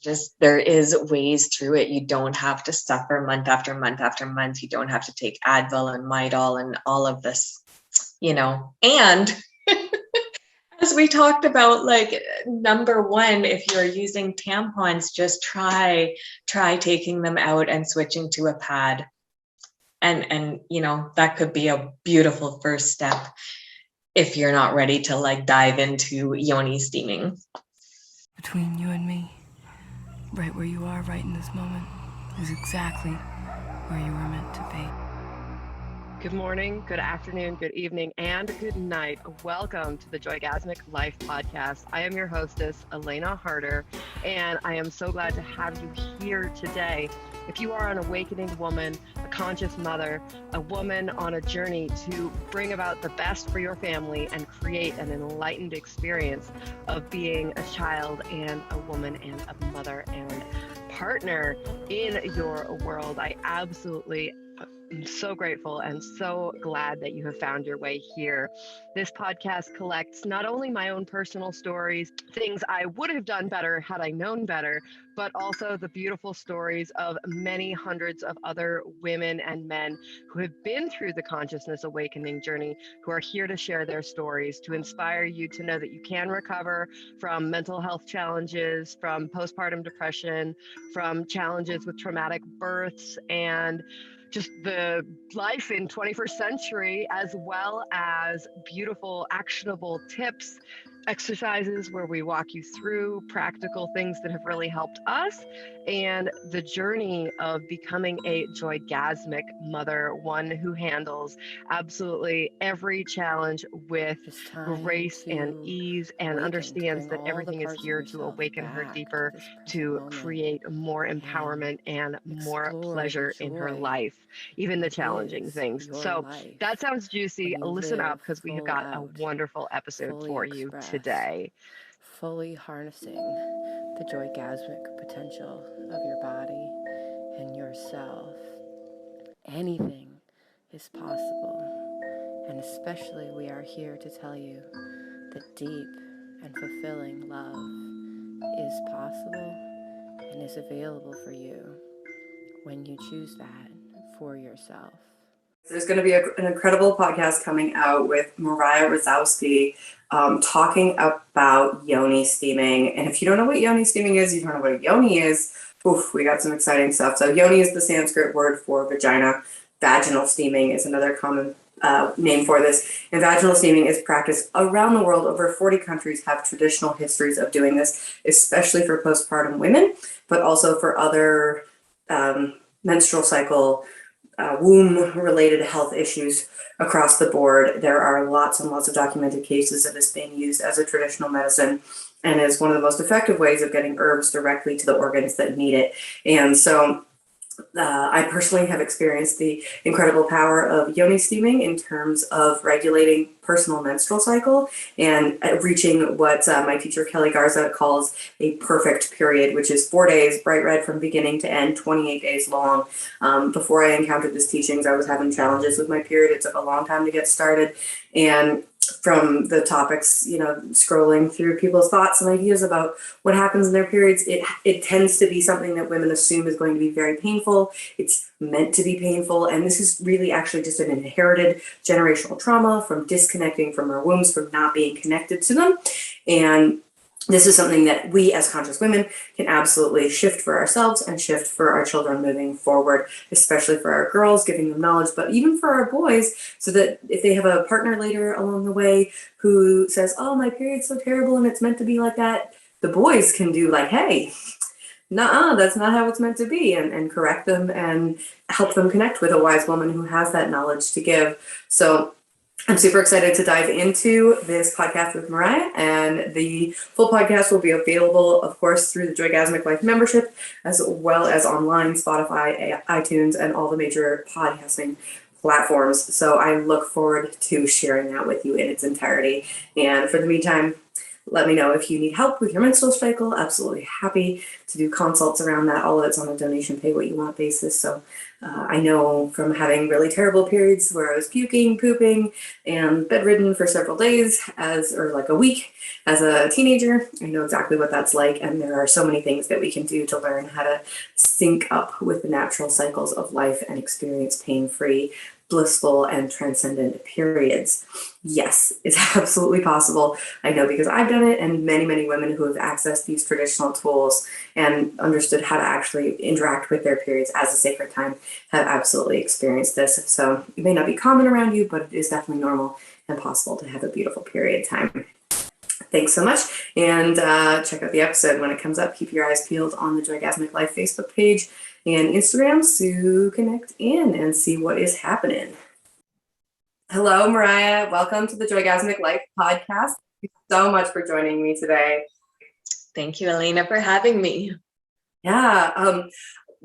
Just there is ways through it. You don't have to suffer month after month after month. You don't have to take Advil and Midol and all of this, and as we talked about, like, number one, if you're using tampons, just try taking them out and switching to a pad. And that could be a beautiful first step if you're not ready to like dive into Yoni steaming. Between you and me, right where you are right in this moment, is exactly where you were meant to be. Good morning, good afternoon, good evening, and good night. Welcome to the Jorgasmic Life Podcast. I am your hostess, Elena Harder, and I am so glad to have you here today. If you are an awakening woman, a conscious mother, a woman on a journey to bring about the best for your family and create an enlightened experience of being a child and a woman and a mother and partner in your world, I absolutely I'm so grateful and so glad that you have found your way here. This podcast collects not only my own personal stories, things I would have done better had I known better, but also the beautiful stories of many hundreds of other women and men who have been through the consciousness awakening journey, who are here to share their stories, to inspire you to know that you can recover from mental health challenges, from postpartum depression, from challenges with traumatic births, and just the life in 21st century, as well as beautiful, actionable tips, exercises where we walk you through practical things that have really helped us, and the journey of becoming a joygasmic mother, one who handles absolutely every challenge with grace and ease and understands that everything is here to awaken her deeper, to create more empowerment and more pleasure in her life, even the challenging things. So that sounds juicy. Listen up, because we have got a wonderful episode for you today. Fully harnessing the joygasmic potential of your body and yourself. Anything is possible, and especially we are here to tell you that deep and fulfilling love is possible and is available for you when you choose that for yourself. There's going to be an incredible podcast coming out with Meriah Ruskowsky talking about Yoni steaming. And if you don't know what Yoni steaming is, you don't know what a Yoni is, we got some exciting stuff. So Yoni is the Sanskrit word for vagina. Vaginal steaming is another common name for this. And vaginal steaming is practiced around the world. Over 40 countries have traditional histories of doing this, especially for postpartum women, but also for other menstrual cycle womb-related health issues across the board. There are lots and lots of documented cases of this being used as a traditional medicine and is one of the most effective ways of getting herbs directly to the organs that need it. And so I personally have experienced the incredible power of Yoni steaming in terms of regulating personal menstrual cycle and reaching what my teacher Kelly Garza calls a perfect period, which is 4 days, bright red from beginning to end, 28 days long. Before I encountered these teachings, I was having challenges with my period. It took a long time to get started. And from the topics, scrolling through people's thoughts and ideas about what happens in their periods, it tends to be something that women assume is going to be very painful. It's meant to be painful. And this is really actually just an inherited generational trauma from disconnecting from our wombs, from not being connected to them. And this is something that we as conscious women can absolutely shift for ourselves and shift for our children moving forward, especially for our girls, giving them knowledge, but even for our boys, so that if they have a partner later along the way who says, oh, my period's so terrible and it's meant to be like that, the boys can do like, hey, nuh-uh, that's not how it's meant to be, and correct them and help them connect with a wise woman who has that knowledge to give. So I'm super excited to dive into this podcast with Mariah, and the full podcast will be available, of course, through the Jorgasmic Life membership, as well as online, Spotify, iTunes, and all the major podcasting platforms. So I look forward to sharing that with you in its entirety. And for the meantime, let me know if you need help with your menstrual cycle. Absolutely happy to do consults around that. All of it's on a donation, pay what you want basis. So I know from having really terrible periods where I was puking, pooping, and bedridden for several days or like a week as a teenager, I know exactly what that's like. And there are so many things that we can do to learn how to sync up with the natural cycles of life and experience pain-free, blissful, and transcendent periods. Yes, it's absolutely possible. I know because I've done it, and many, many women who have accessed these traditional tools and understood how to actually interact with their periods as a sacred time have absolutely experienced this. So it may not be common around you, but it is definitely normal and possible to have a beautiful period time. Thanks so much, and check out the episode when it comes up. Keep your eyes peeled on the Jorgasmic Life Facebook page and Instagram to connect in and see what is happening. Hello, Mariah. Welcome to the Jorgasmic Life podcast. Thank you so much for joining me today. Thank you, Elena, for having me. Yeah,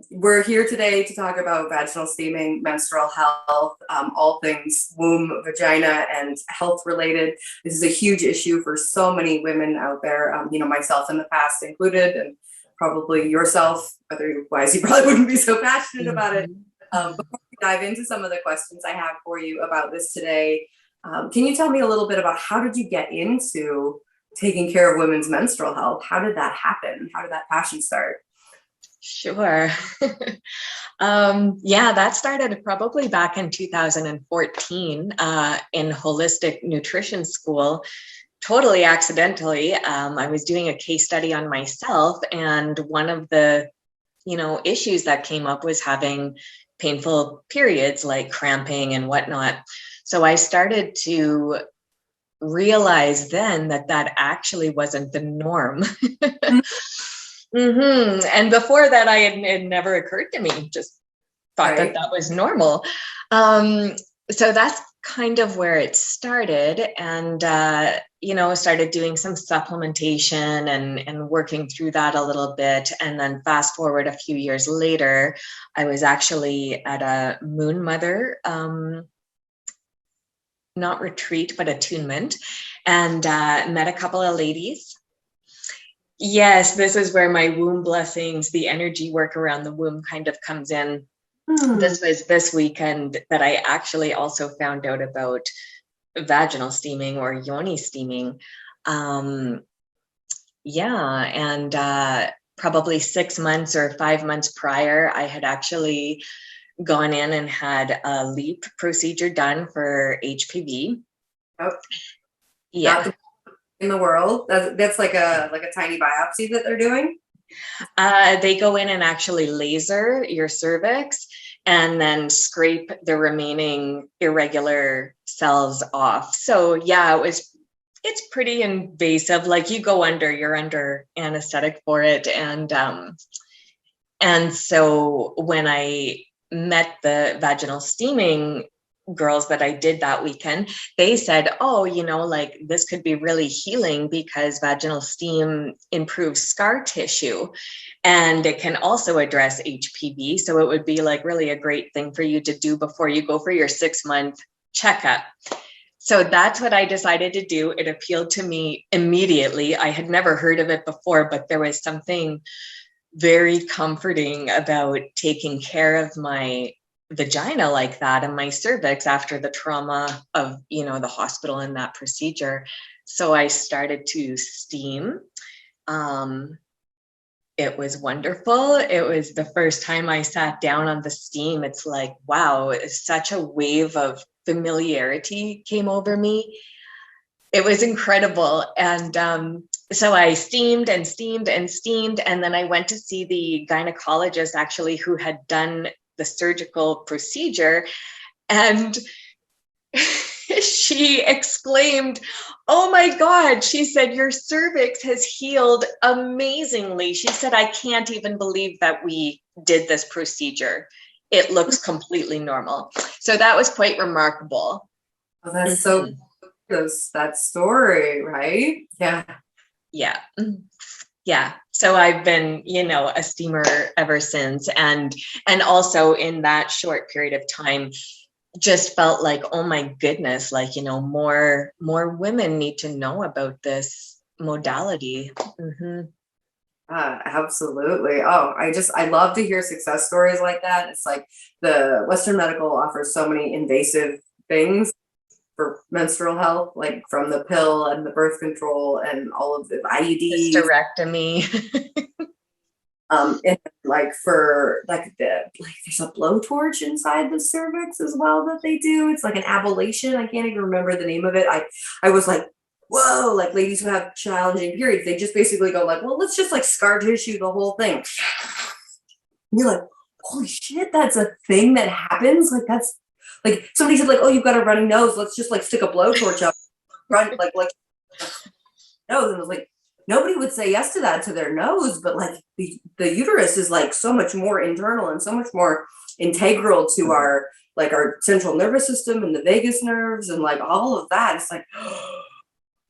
we're here today to talk about vaginal steaming, menstrual health, all things womb, vagina, and health related. This is a huge issue for so many women out there, myself in the past included, and probably yourself, otherwise you probably wouldn't be so passionate about it. Before we dive into some of the questions I have for you about this today, can you tell me a little bit about how did you get into taking care of women's menstrual health? How did that happen? How did that passion start? Sure. That started probably back in 2014 in holistic nutrition school. Totally accidentally. I was doing a case study on myself, and one of the, issues that came up was having painful periods, like cramping and whatnot. So I started to realize then that actually wasn't the norm. And before that, it never occurred to me, just thought right. that was normal. So that's kind of where it started, and started doing some supplementation and working through that a little bit. And then fast forward a few years later, I was actually at a Moon Mother not retreat, but attunement, and met a couple of ladies. Yes, this is where my womb blessings, the energy work around the womb kind of comes in. This was this weekend that I actually also found out about vaginal steaming or Yoni steaming. And probably 6 months or 5 months prior, I had actually gone in and had a LEAP procedure done for HPV. Oh, yeah. In the world, that's like a tiny biopsy that they're doing. They go in and actually laser your cervix and then scrape the remaining irregular cells off. So yeah, it's pretty invasive. Like you're under anesthetic for it. And so when I met the vaginal steaming girls that I did that weekend, they said, this could be really healing because vaginal steam improves scar tissue and it can also address HPV. So it would be like really a great thing for you to do before you go for your 6-month checkup. So that's what I decided to do. It appealed to me immediately. I had never heard of it before, but there was something very comforting about taking care of my vagina like that and my cervix after the trauma of the hospital and that procedure. So I started to steam. It was wonderful. It was the first time I sat down on the steam. It's like, wow, such a wave of familiarity came over me. It was incredible. And so I steamed and steamed and steamed. And then I went to see the gynecologist actually who had done the surgical procedure, and she exclaimed, "Oh my God," she said, "your cervix has healed amazingly." She said, "I can't even believe that we did this procedure. It looks completely normal." So that was quite remarkable. Oh, that's so that story, right? Yeah. So I've been, a steamer ever since. And also in that short period of time, just felt like, oh my goodness, like, more women need to know about this modality. Mm-hmm. Absolutely. Oh, I love to hear success stories like that. It's like the Western medical offers so many invasive things for menstrual health, like from the pill and the birth control and all of the IUDs. Hysterectomy. And like for like there's a blowtorch inside the cervix as well that they do. It's like an ablation. I can't even remember the name of it. I was like, whoa, like ladies who have challenging periods, they just basically go like, well, let's just like scar tissue the whole thing. And you're like, holy shit, that's a thing that happens. Like that's like somebody said like, oh, you've got a running nose. Let's just like stick a blowtorch up front, like nose. And I was like, nobody would say yes to that to their nose, but like the uterus is like so much more internal and so much more integral to our central nervous system and the vagus nerves and like all of that. It's like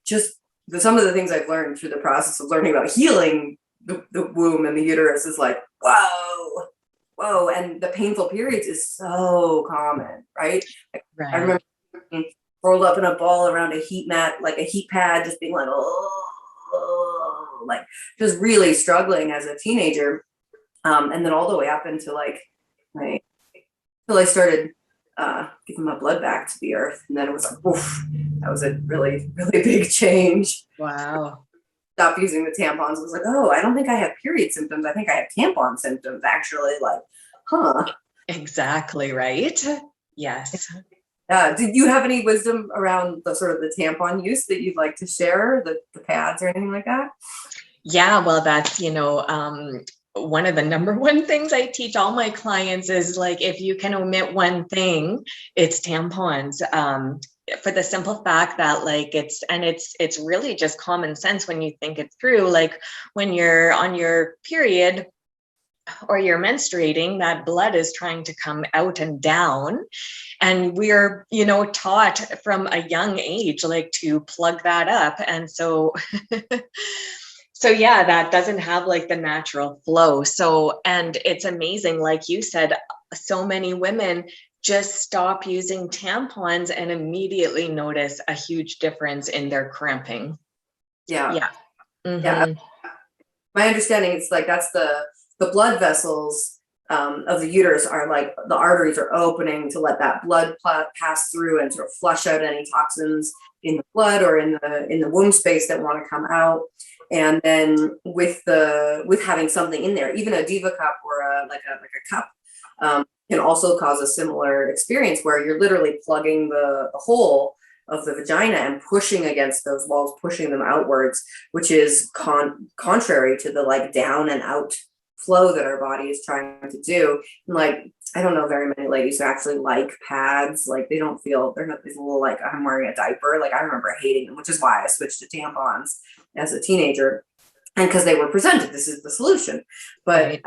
just some of the things I've learned through the process of learning about healing the womb and the uterus is like, whoa. And the painful periods is so common, right? I remember rolled up in a ball around a heat mat, like a heat pad, just being like, like just really struggling as a teenager. And then all the way up into like till I started giving my blood back to the earth. And then it was like, oof, that was a really, really big change. Wow. Stopped using the tampons. I was like, oh, I don't think I have period symptoms. I think I have tampon symptoms actually. Like, Exactly, right? Yes. Did you have any wisdom around the sort of the tampon use that you'd like to share, the pads or anything like that? Yeah, well, that's, one of the number one things I teach all my clients is like, if you can omit one thing, it's tampons. For the simple fact that like it's really just common sense when you think it through. Like when you're on your period or you're menstruating, that blood is trying to come out and down. And we're, taught from a young age, like to plug that up. And so, yeah, that doesn't have like the natural flow. So, and it's amazing, like you said, so many women just stop using tampons and immediately notice a huge difference in their cramping. Yeah. Mm-hmm. Yeah. My understanding is like that's the blood vessels of the uterus are like the arteries are opening to let that blood pass through and sort of flush out any toxins in the blood or in the womb space that want to come out. And then with having something in there, even a diva cup or a cup can also cause a similar experience where you're literally plugging the hole of the vagina and pushing against those walls, pushing them outwards, which is contrary to the like down and out flow that our body is trying to do. And like, I don't know very many ladies who actually like pads. Like they're not these little like I'm wearing a diaper. Like I remember hating them, which is why I switched to tampons as a teenager, and because they were presented, this is the solution. But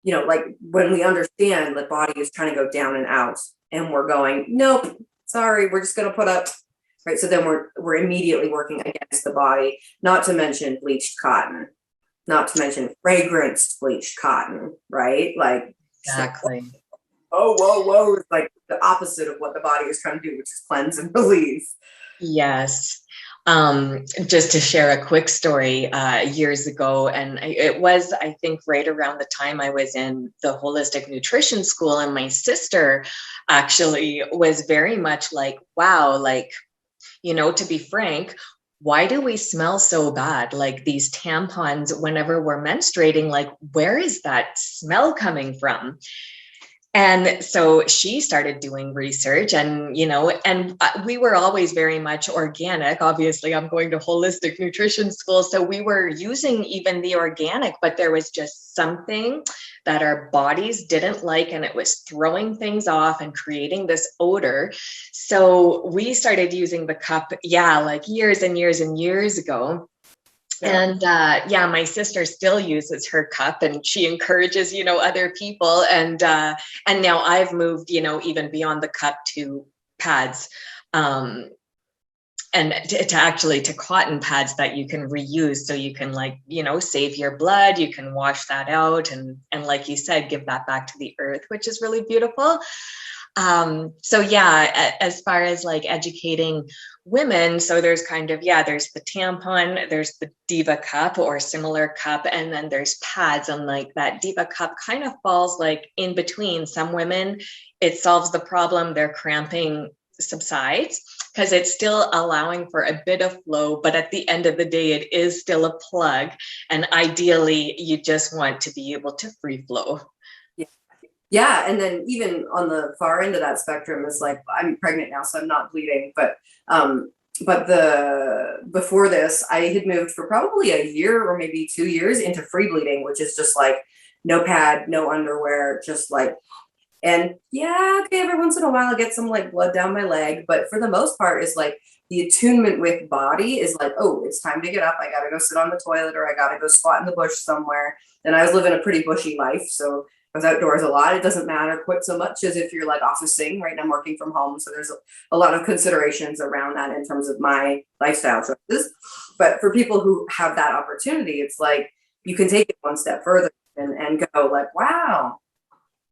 like when we understand the body is trying to go down and out, and we're going, nope, sorry, we're just going to put up, right? So then we're immediately working against the body. Not to mention bleached cotton. Not to mention fragranced bleached cotton, right? Like exactly. Whoa. It's like the opposite of what the body is trying to do, which is cleanse and release. Yes. Just to share a quick story, years ago, and it was, I think, right around the time I was in the holistic nutrition school, and my sister actually was very much like, wow, like, to be frank, why do we smell so bad? Like these tampons, whenever we're menstruating, like, where is that smell coming from? And so she started doing research and we were always very much organic. Obviously, I'm going to holistic nutrition school. So we were using even the organic, but there was just something that our bodies didn't like, and it was throwing things off and creating this odor. So we started using the cup, like years and years and years ago. And my sister still uses her cup, and she encourages, other people. And now I've moved, even beyond the cup to pads, and to cotton pads that you can reuse. So you can save your blood, you can wash that out. And like you said, give that back to the earth, which is really beautiful. So yeah, as far as like educating women, so there's kind of, there's the tampon, there's the Diva cup or similar cup, and then there's pads. And like that Diva cup kind of falls like in between. Some women, it solves the problem, their cramping subsides because it's still allowing for a bit of flow, but at the end of the day, it is still a plug. And ideally, you just want to be able to free flow. Yeah, and then even on the far end of that spectrum is like, I'm pregnant now, so I'm not bleeding, but before this, I had moved for probably a year or maybe 2 years into free bleeding, which is just like no pad, no underwear, just like, and yeah, okay, every once in a while I get some like blood down my leg, but for the most part is like the attunement with body is like, oh, it's time to get up. I gotta go sit on the toilet, or I gotta go squat in the bush somewhere. And I was living a pretty bushy life, so I was outdoors a lot. It doesn't matter quite so much as if you're like officing. Right now I'm working from home, so there's a lot of considerations around that in terms of my lifestyle choices. But for people who have that opportunity, it's like you can take it one step further and go like, wow,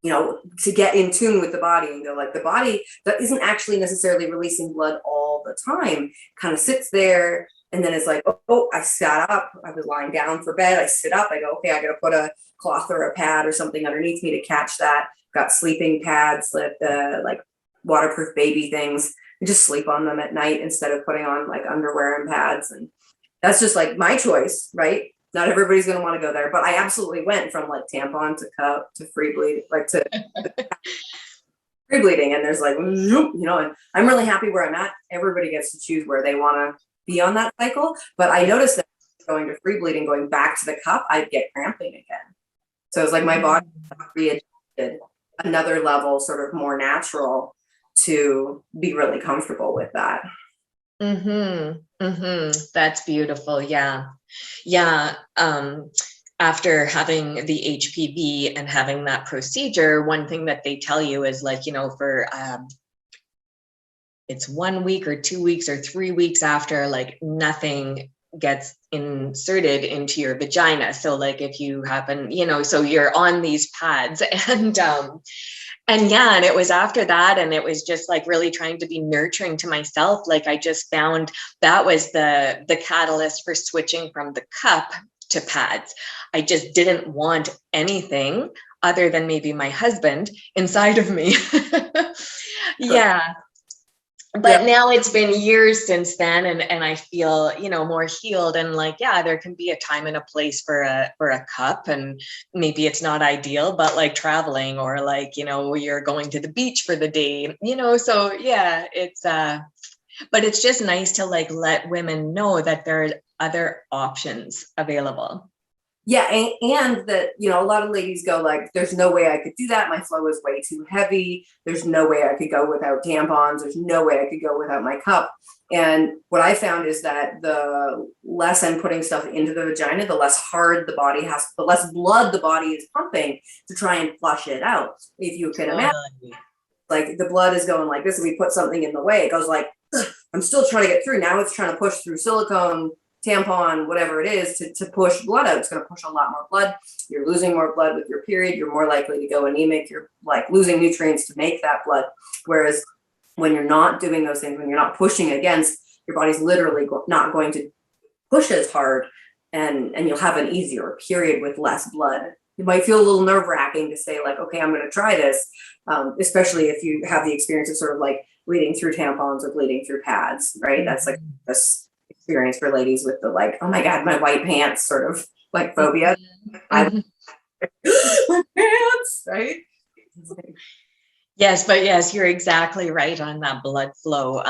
you know, to get in tune with the body and go like, the body that isn't actually necessarily releasing blood all the time kind of sits there. And then it's like, oh, I sat up, I was lying down for bed, I sit up, I go, okay, I got to put a cloth or a pad or something underneath me to catch that. Got sleeping pads, like waterproof baby things. You just sleep on them at night instead of putting on like underwear and pads. And that's just like my choice, right? Not everybody's going to want to go there, but I absolutely went from like tampon to cup to free bleed, like to free bleeding. And there's like, you know, and I'm really happy where I'm at. Everybody gets to choose where they want to be on that cycle. But I noticed that going to free bleeding, going back to the cup, I'd get cramping again. So it's like my body readjusted another level, sort of more natural, to be really comfortable with that. That's beautiful. Yeah. After having the HPV and having that procedure, one thing that they tell you is like, you know, for it's 1 week or 2 weeks or 3 weeks after, like nothing gets inserted into your vagina. So like if you happen, you know, so you're on these pads and it was after that, and it was just like really trying to be nurturing to myself. Like I just found that was the catalyst for switching from the cup to pads. I just didn't want anything other than maybe my husband inside of me. Yeah. But now it's been years since then, and I feel, you know, more healed, and like, yeah, there can be a time and a place for a cup, and maybe it's not ideal, but like traveling, or like, you know, you're going to the beach for the day, you know, so yeah, it's but it's just nice to like let women know that there are other options available. Yeah, and that, you know, a lot of ladies go like, there's no way I could do that. My flow is way too heavy. There's no way I could go without tampons. There's no way I could go without my cup. And what I found is that the less I'm putting stuff into the vagina, the less hard the body has, the less blood the body is pumping to try and flush it out. If you can imagine, like the blood is going like this, and we put something in the way, it goes like, I'm still trying to get through. Now it's trying to push through silicone, tampon, whatever it is, to push blood out. It's going to push a lot more blood. You're losing more blood with your period. You're more likely to go anemic. You're like losing nutrients to make that blood. Whereas when you're not doing those things, when you're not pushing against, your body's literally not going to push as hard, and you'll have an easier period with less blood. It might feel a little nerve-wracking to say like, okay, I'm going to try this, especially if you have the experience of sort of like bleeding through tampons or bleeding through pads, right? That's like this experience for ladies with the like, oh my God, my white pants sort of like phobia. My pants, right? Yes, but yes, you're exactly right on that blood flow.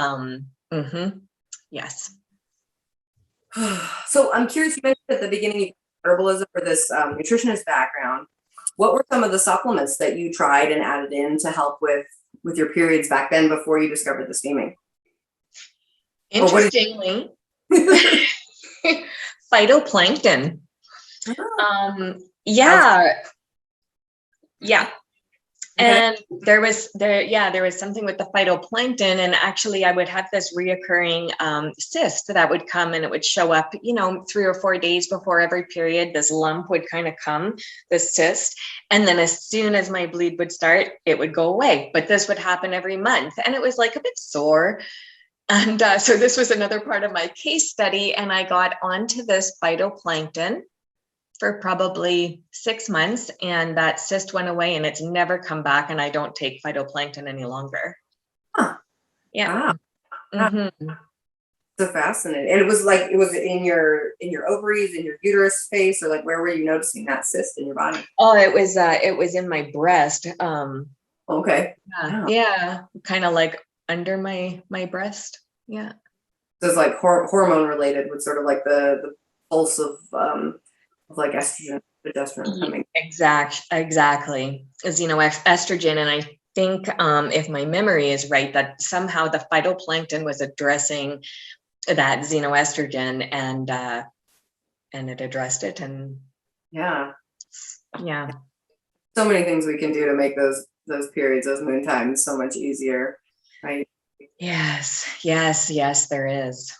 Yes. So I'm curious, you mentioned at the beginning herbalism or this nutritionist background. What were some of the supplements that you tried and added in to help with your periods back then before you discovered the steaming? Interestingly, phytoplankton. Yeah. And there was something with the phytoplankton, and actually I would have this reoccurring cyst that would come, and it would show up, 3 or 4 days before every period. This lump would kind of come, this cyst, and then as soon as my bleed would start, it would go away. But this would happen every month, and it was like a bit sore. And so this was another part of my case study, and I got onto this phytoplankton for probably 6 months, and that cyst went away, and it's never come back, and I don't take phytoplankton any longer. Huh. Yeah. Wow. Mm-hmm. So fascinating. And it was in your ovaries, in your uterus space, or like where were you noticing that cyst in your body? Oh, it was in my breast. Okay. Yeah. Kind of like under my breast. Yeah. So it's like hormone related, with sort of like the pulse of like estrogen, progesterone coming. Exactly. As estrogen, and I think if my memory is right, that somehow the phytoplankton was addressing that xenoestrogen, and it addressed it, and yeah. So many things we can do to make those periods, those moon times, so much easier, right? Yes, there is.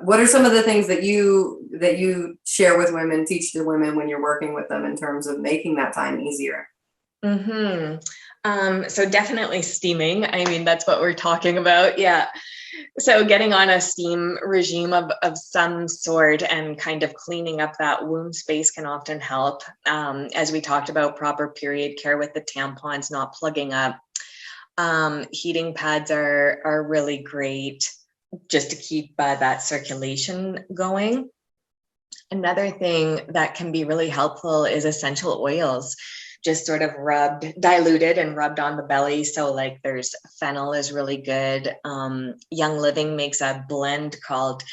What are some of the things that you share with women, teach to women when you're working with them in terms of making that time easier? So definitely steaming. I mean, that's what we're talking about. Yeah. So getting on a steam regime of some sort and kind of cleaning up that womb space can often help. As we talked about, proper period care with the tampons not plugging up. Heating pads are really great, just to keep that circulation going. Another thing that can be really helpful is essential oils, just sort of diluted and rubbed on the belly. So like there's fennel is really good. Young Living makes a blend called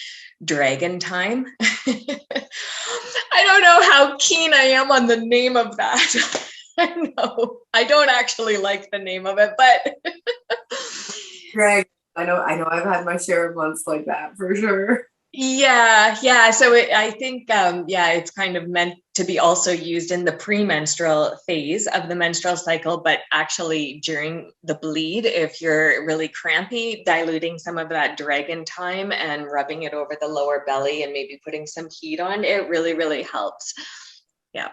Dragon Time. I don't know how keen I am on the name of that. I know I don't actually like the name of it, but Greg, I know I've had my share of months like that for sure. Yeah. So I think, it's kind of meant to be also used in the premenstrual phase of the menstrual cycle, but actually during the bleed, if you're really crampy, diluting some of that Dragon Time and rubbing it over the lower belly and maybe putting some heat on, it really, really helps. Yeah.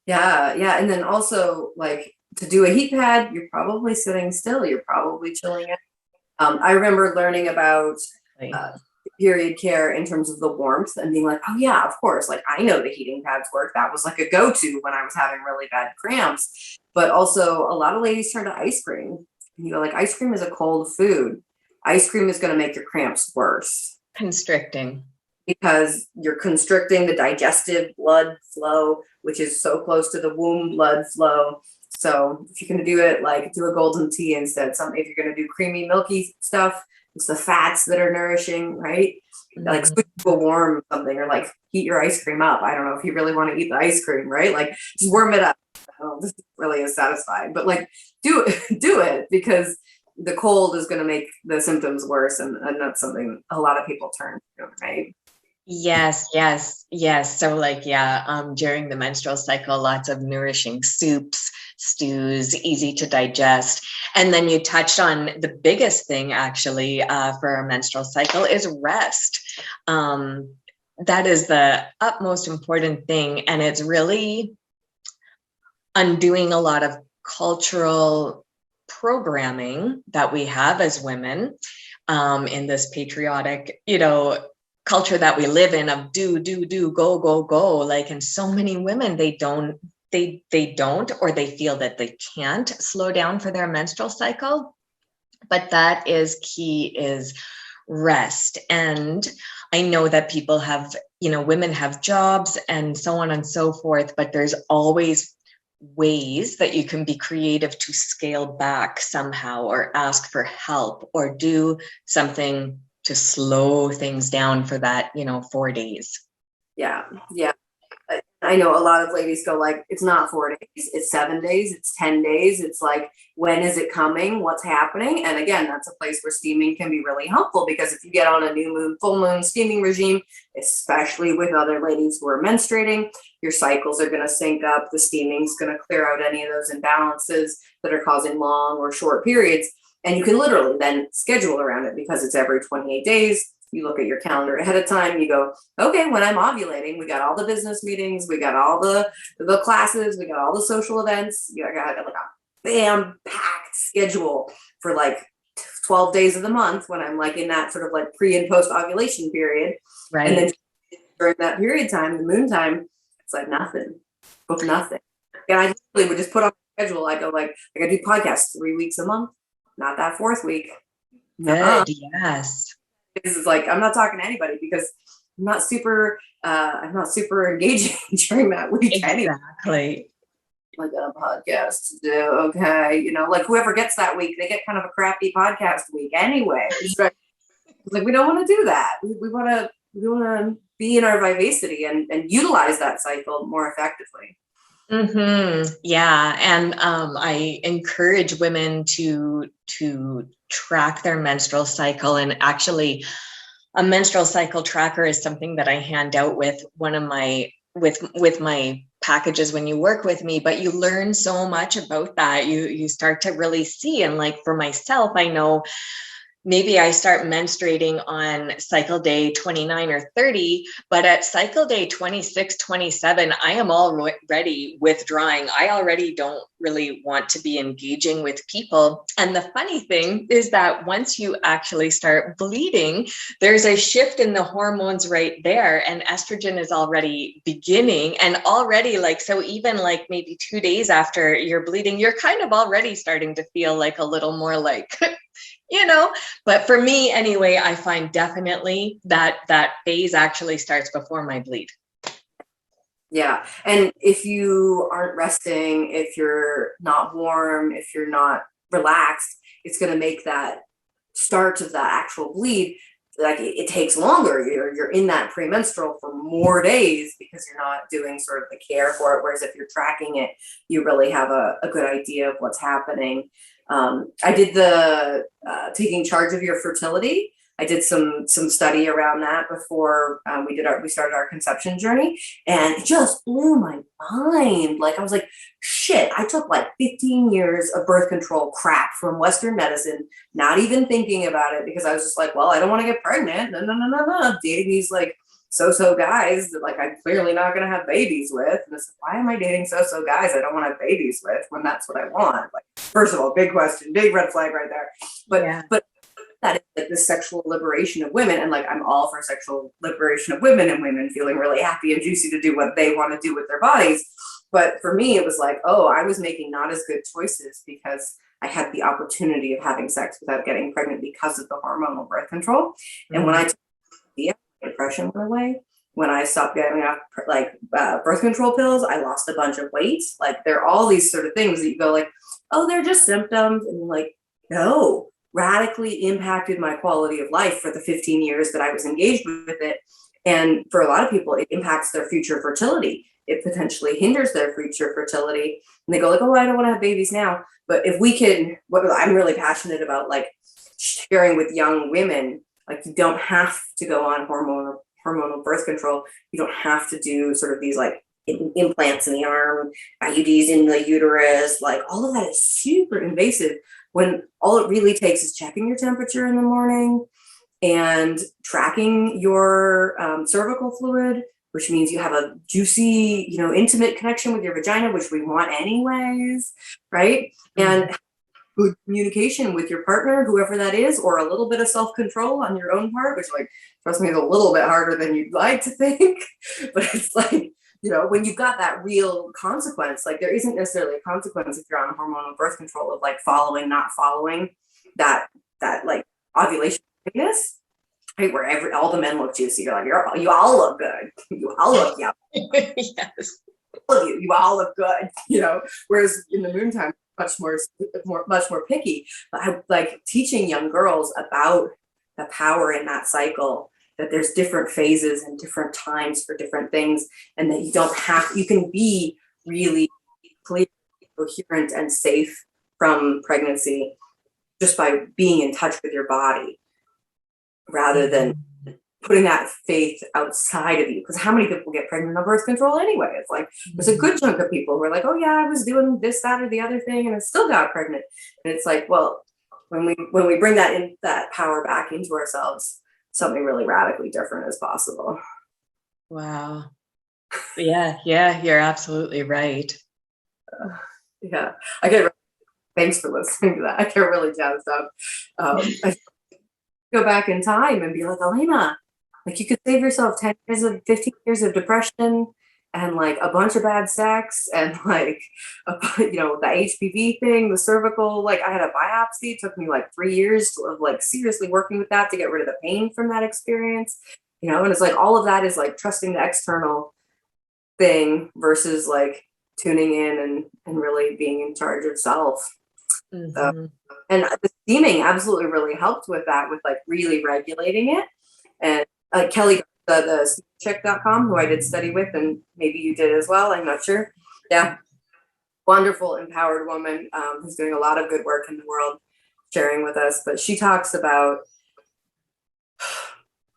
And then also, like, to do a heat pad, you're probably sitting still, you're probably chilling out. I remember learning about period care in terms of the warmth and being like, oh yeah, of course, like I know the heating pads work. That was like a go-to when I was having really bad cramps. But also a lot of ladies turn to ice cream. Like, ice cream is a cold food. Ice cream is going to make your cramps worse. Constricting. Because you're constricting the digestive blood flow, which is so close to the womb blood flow. So if you're going to do it, like, do a golden tea instead. If you're going to do creamy, milky stuff, it's the fats that are nourishing, right? Like, switch to a warm something, or like heat your ice cream up. I don't know if you really want to eat the ice cream, right? Like, just warm it up. Oh, this really is satisfying, but like, do it, because the cold is going to make the symptoms worse, and that's something a lot of people turn to, right? Yes. So like, during the menstrual cycle, lots of nourishing soups, stews, easy to digest. And then you touched on the biggest thing actually for our menstrual cycle is rest. That is the utmost important thing. And it's really undoing a lot of cultural programming that we have as women in this patriotic, culture that we live in of do, go. Like, and so many women, they don't, or they feel that they can't slow down for their menstrual cycle. But that is key, is rest. And I know that people have, women have jobs and so on and so forth, but there's always ways that you can be creative to scale back somehow, or ask for help, or do something to slow things down for that, 4 days. Yeah. I know a lot of ladies go like, it's not 4 days, it's 7 days, it's 10 days. It's like, when is it coming? What's happening? And again, that's a place where steaming can be really helpful, because if you get on a new moon, full moon steaming regime, especially with other ladies who are menstruating, your cycles are going to sync up. The steaming's going to clear out any of those imbalances that are causing long or short periods. And you can literally then schedule around it because it's every 28 days. You look at your calendar ahead of time. You go, okay, when I'm ovulating, we got all the business meetings, we got all the classes, we got all the social events. You got like a bam packed schedule for like 12 days of the month when I'm like in that sort of like pre and post ovulation period. Right. And then during that period time, the moon time, it's like nothing, book nothing. And I literally would just put on the schedule. I go like I do podcasts 3 weeks a month, not that fourth week. Good. Yes. This is like I'm not talking to anybody because I'm not super engaging during that week. Exactly. Like a podcast to do, okay, like whoever gets that week, they get kind of a crappy podcast week anyway. Like we don't want to do that. We want to be in our vivacity and utilize that cycle more effectively. Mm-hmm. Yeah. And I encourage women to track their menstrual cycle. And actually, a menstrual cycle tracker is something that I hand out with one of my with my packages when you work with me. But you learn so much about that. You start to really see. And like for myself, I know maybe I start menstruating on cycle day 29 or 30, but at cycle day 26, 27, I am already withdrawing. I already don't really want to be engaging with people. And the funny thing is that once you actually start bleeding, there's a shift in the hormones right there. And estrogen is already beginning. And already so even like maybe 2 days after you're bleeding, you're kind of already starting to feel like a little more like, but for me anyway, I find definitely that phase actually starts before my bleed. Yeah. And if you aren't resting, if you're not warm, if you're not relaxed, it's going to make that start of that actual bleed, like it takes longer. You're in that premenstrual for more days because you're not doing sort of the care for it. Whereas if you're tracking it, you really have a good idea of what's happening. I did the taking charge of your fertility. I did some study around that before we started our conception journey, and it just blew my mind. Like I was like, shit, I took like 15 years of birth control crap from Western medicine, not even thinking about it because I was just like, well, I don't want to get pregnant. No. Dating these like so-so guys that like I'm clearly not going to have babies with. And it's like, why am I dating so-so guys I don't want to have babies with when that's what I want? Like, first of all, big question, big red flag right there. But that is like the sexual liberation of women. And like, I'm all for sexual liberation of women and women feeling really happy and juicy to do what they want to do with their bodies. But for me, it was like, oh, I was making not as good choices because I had the opportunity of having sex without getting pregnant because of the hormonal birth control. Mm-hmm. And when I took the depression went away, when I stopped getting off birth control pills, I lost a bunch of weight. Like there are all these sort of things that you go like, oh, they're just symptoms. And you're like, no, radically impacted my quality of life for the 15 years that I was engaged with it. And for a lot of people, it impacts their future fertility. It potentially hinders their future fertility. And they go like, oh, I don't want to have babies now. But if we can, what I'm really passionate about, like sharing with young women, like you don't have to go on hormonal birth control. You don't have to do sort of these like implants in the arm, IUDs in the uterus, like all of that is super invasive when all it really takes is checking your temperature in the morning and tracking your cervical fluid, which means you have a juicy, intimate connection with your vagina, which we want anyways, right? Mm-hmm. And good communication with your partner, whoever that is, or a little bit of self-control on your own part, which like, trust me, is a little bit harder than you'd like to think, but it's like, when you've got that real consequence, like there isn't necessarily a consequence if you're on hormonal birth control of like following, not following that like ovulation sickness, right? Where all the men look juicy. You're like, you all look good. You all look young. Yes. All of you all look good, whereas in the noontime, much more picky. But I like teaching young girls about the power in that cycle, that there's different phases and different times for different things, and that you can be really clear, coherent, and safe from pregnancy just by being in touch with your body rather than putting that faith outside of you. Because how many people get pregnant on birth control anyway? It's like, there's a good chunk of people who are like, oh yeah, I was doing this, that, or the other thing, and I still got pregnant. And it's like, well, when we bring that power back into ourselves, something really radically different is possible. Wow. Yeah, you're absolutely right. Yeah, thanks for listening to that. I get really jazzed up. I go back in time and be like, Elena, like you could save yourself 15 years of depression and like a bunch of bad sex and like, the HPV thing, the cervical, like I had a biopsy. It took me like 3 years of like seriously working with that to get rid of the pain from that experience, and it's like all of that is like trusting the external thing versus like tuning in and really being in charge of self. Mm-hmm. And the steaming absolutely really helped with that, with like really regulating it. And Kelly, the chick.com, who I did study with, and maybe you did as well, I'm not sure. Yeah. Wonderful, empowered woman who's doing a lot of good work in the world, sharing with us. But she talks about,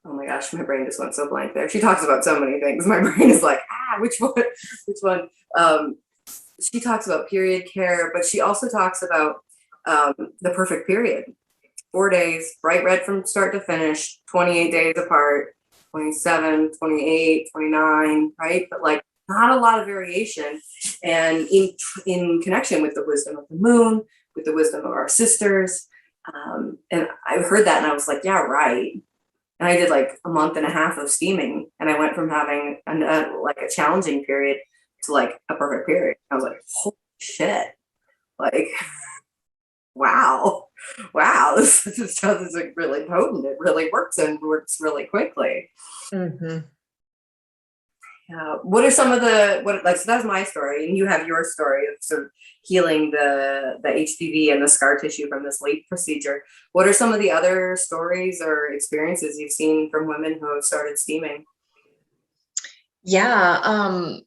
oh my gosh, my brain just went so blank there. She talks about so many things. My brain is like, which one? She talks about period care, but she also talks about the perfect period. 4 days, bright red from start to finish, 28 days apart, 27, 28, 29, right? But like not a lot of variation. And in connection with the wisdom of the moon, with the wisdom of our sisters. And I heard that and I was like, yeah, right. And I did like a month and a half of steaming, and I went from having a challenging period to like a perfect period. I was like, holy shit. Like, wow, this stuff is like really potent. It really works and works really quickly. Mm-hmm. What are some of so that's my story, and you have your story of sort of healing the HPV and the scar tissue from this LEAP procedure. What are some of the other stories or experiences you've seen from women who have started steaming? Yeah.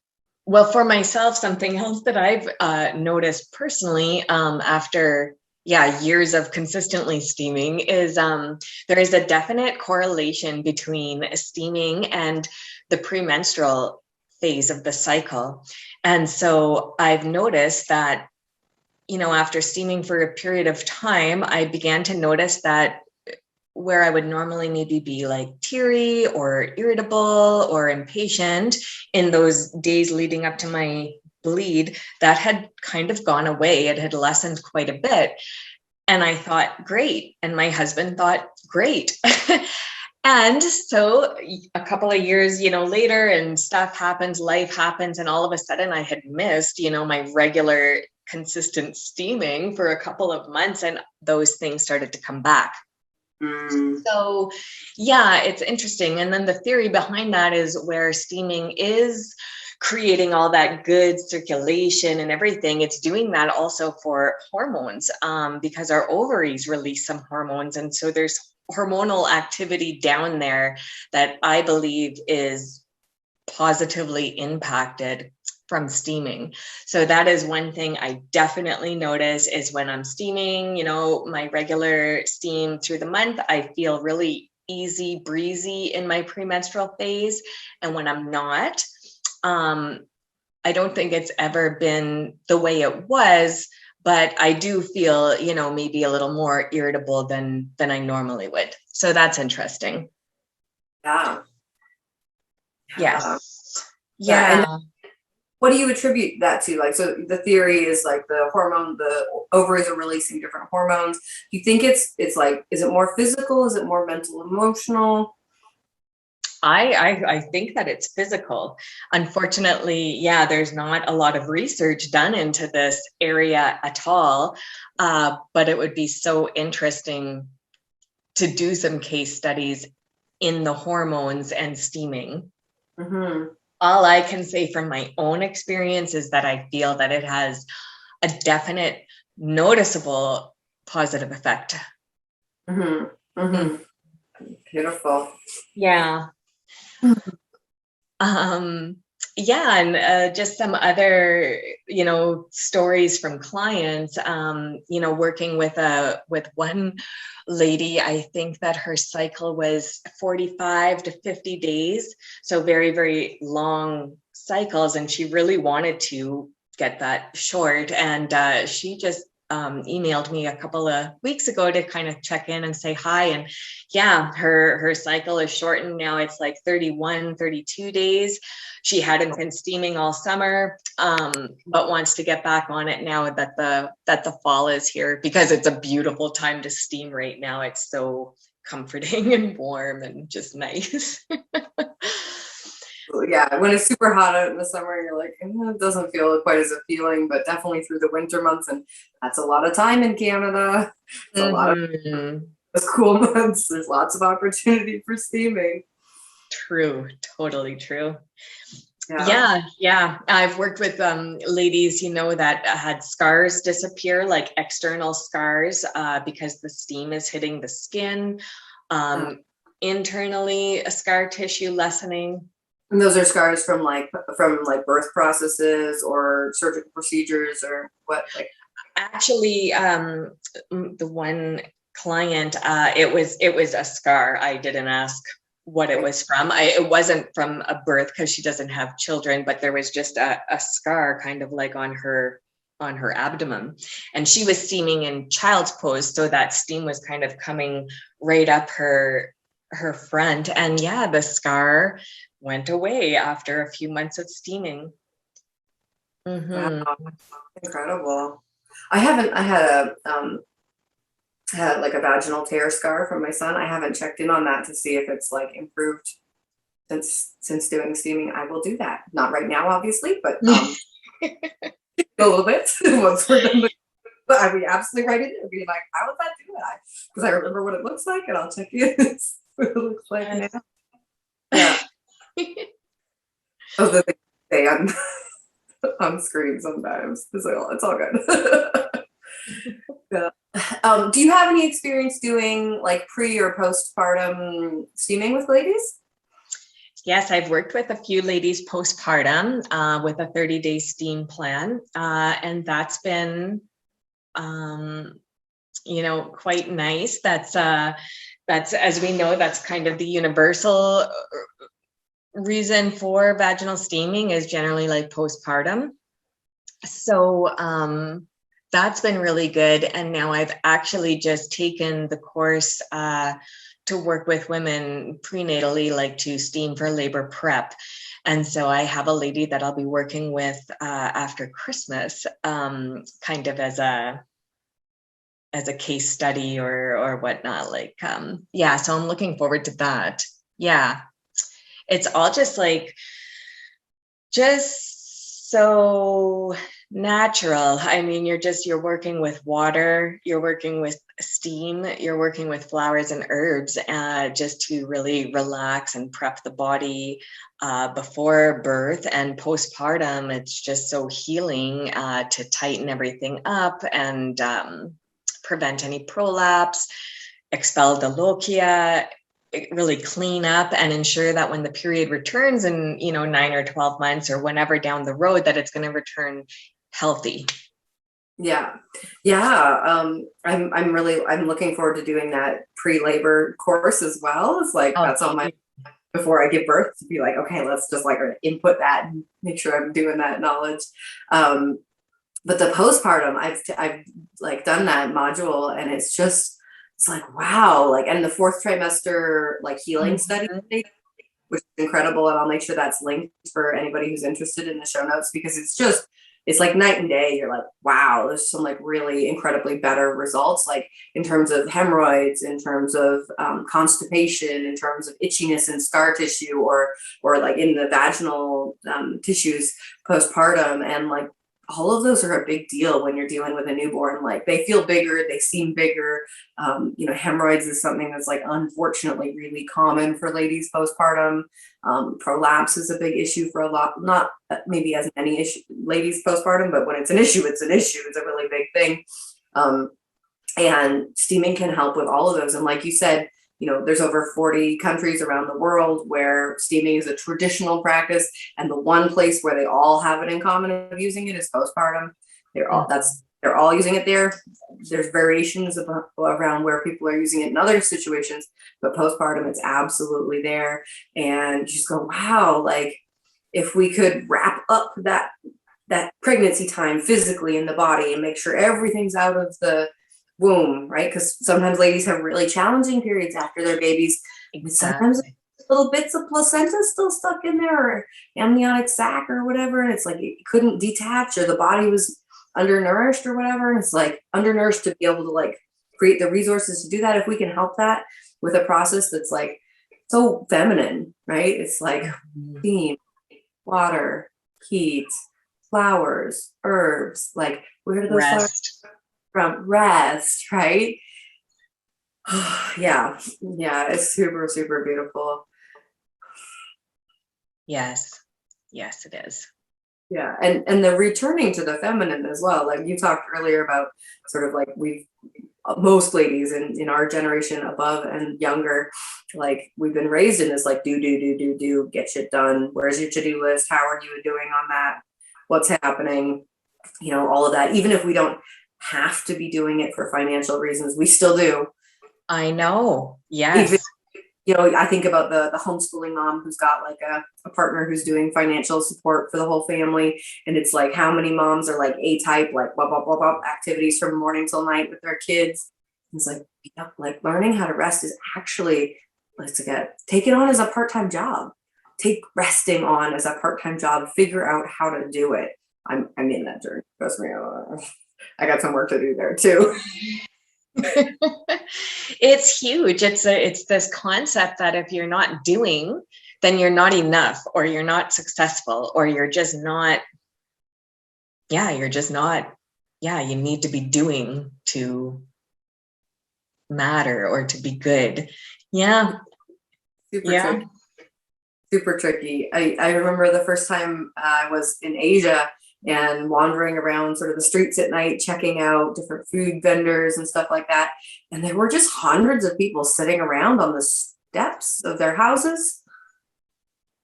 Well, for myself, something else that I've noticed personally after years of consistently steaming is there is a definite correlation between steaming and the premenstrual phase of the cycle. And so I've noticed that, after steaming for a period of time, I began to notice that where I would normally maybe be like teary or irritable or impatient in those days leading up to my bleed, that had kind of gone away. It had lessened quite a bit. And I thought, great. And my husband thought, great. And so a couple of years, later, and stuff happens, life happens. And all of a sudden I had missed, my regular consistent steaming for a couple of months, and those things started to come back. So it's interesting. And then the theory behind that is where steaming is creating all that good circulation and everything, it's doing that also for hormones, because our ovaries release some hormones. And so there's hormonal activity down there that I believe is positively impacted from steaming. So that is one thing I definitely notice is when I'm steaming, my regular steam through the month, I feel really easy breezy in my premenstrual phase. And when I'm not, I don't think it's ever been the way it was, but I do feel, maybe a little more irritable than I normally would. So that's interesting. Yeah. Yes. Yeah. And what do you attribute that to? Like, so the theory is like the ovaries are releasing different hormones. Do you think it's like, is it more physical? Is it more mental, emotional? I think that it's physical. Unfortunately, there's not a lot of research done into this area at all. But it would be so interesting to do some case studies in the hormones and steaming. Mm-hmm. All I can say from my own experience is that I feel that it has a definite, noticeable positive effect. Mm-hmm. Mm-hmm. Beautiful. Yeah. yeah, and just some other, stories from clients, working with one lady, I think that her cycle was 45 to 50 days. So very, very long cycles. And she really wanted to get that short. And she just emailed me a couple of weeks ago to kind of check in and say hi. And yeah, her cycle is shortened now. It's like 31, 32 days. She hadn't been steaming all summer, but wants to get back on it now that the fall is here, because it's a beautiful time to steam right now. It's so comforting and warm and just nice. Yeah, when it's super hot out in the summer, you're like, it doesn't feel quite as appealing, but definitely through the winter months, and that's a lot of time in Canada. It's a lot of those cool months. There's lots of opportunity for steaming. True, totally true. Yeah. I've worked with ladies, that had scars disappear, like external scars, because the steam is hitting the skin. Internally, a scar tissue lessening. And those are scars from birth processes or surgical procedures, or what? Like, actually, the one client, it was a scar. I didn't ask what it was from. It wasn't from a birth, because she doesn't have children, but there was just a scar kind of like on her abdomen, and she was steaming in child's pose, so that steam was kind of coming right up her front, and yeah, the scar went away after a few months of steaming. Wow, incredible. I had like a vaginal tear scar from my son. I haven't checked in on that to see if it's like improved since doing steaming. I will do that. Not right now, obviously, but a little bit once we're done. But I'd be absolutely right in there, being like, how would that do it? Because I remember what it looks like, and I'll check in what it looks like now. Yeah. Those are the things they say on screen sometimes. It's all good. Yeah. Do you have any experience doing like pre or postpartum steaming with ladies? Yes, I've worked with a few ladies postpartum with a 30-day steam plan, and that's been, quite nice. That's as we know, that's kind of the universal reason for vaginal steaming is generally like postpartum. So that's been really good. And now I've actually just taken the course to work with women prenatally, like to steam for labor prep. And so I have a lady that I'll be working with after Christmas, kind of as a case study or whatnot. Like, so I'm looking forward to that. Yeah. It's all just so natural. I mean, you're working with water, you're working with steam, you're working with flowers and herbs, just to really relax and prep the body before birth and postpartum. It's just so healing to tighten everything up and prevent any prolapse, expel the lochia, really clean up and ensure that when the period returns in 9 or 12 months or whenever down the road, that it's going to return healthy. I'm looking forward to doing that pre-labor course as well. It's like that's on my before I give birth, to be like, okay, let's just like input that and make sure I'm doing that knowledge. But the postpartum, I've like done that module, and it's like, wow, like, and the 4th trimester, like healing study, which is incredible. And I'll make sure that's linked for anybody who's interested in the show notes, because it's like night and day. You're like, wow, there's some like really incredibly better results, like in terms of hemorrhoids, in terms of constipation, in terms of itchiness and scar tissue, or like in the vaginal tissues postpartum. And like, all of those are a big deal when you're dealing with a newborn. Like, they feel bigger, they seem bigger. Hemorrhoids is something that's like unfortunately really common for ladies postpartum. Prolapse is a big issue for a lot, not maybe as many ladies postpartum, but when it's an issue, it's an issue. It's a really big thing. And steaming can help with all of those. And like you said, there's over 40 countries around the world where steaming is a traditional practice, and the one place where they all have it in common of using it is postpartum. They're all using it there. There's variations around where people are using it in other situations, but postpartum, it's absolutely there. And you just go, wow, like if we could wrap up that pregnancy time physically in the body and make sure everything's out of the womb, right? Because sometimes ladies have really challenging periods after their babies. Exactly. Sometimes little bits of placenta still stuck in there, or amniotic sac or whatever, and it's like it couldn't detach, or the body was undernourished or whatever, and it's like undernourished to be able to like create the resources to do that. If we can help that with a process that's like so feminine, right? It's like steam, water, heat, flowers, herbs, like where do those flowers come from? Rest, right? Yeah, it's super, super beautiful. Yes, it is. Yeah, and the returning to the feminine as well. Like you talked earlier about sort of like most ladies in our generation above and younger, like we've been raised in this like do, get shit done. Where's your to-do list? How are you doing on that? What's happening? All of that. Even if we don't have to be doing it for financial reasons, we still do. I know. Yes. Even, I think about the homeschooling mom who's got like a partner who's doing financial support for the whole family. And it's like, how many moms are like A-type, like blah, blah, blah, blah, activities from morning till night with their kids. It's like, like learning how to rest is actually, take it on as a part-time job. Take resting on as a part-time job. Figure out how to do it. I'm in that journey. Trust me, I got some work to do there too. It's huge. It's this concept that if you're not doing, then you're not enough, or you're not successful, or you're just not. Yeah, you're just not. Yeah, you need to be doing to matter or to be good. Yeah. Tricky. Super tricky. I remember the first time I was in Asia and wandering around sort of the streets at night, checking out different food vendors and stuff like that. And there were just hundreds of people sitting around on the steps of their houses,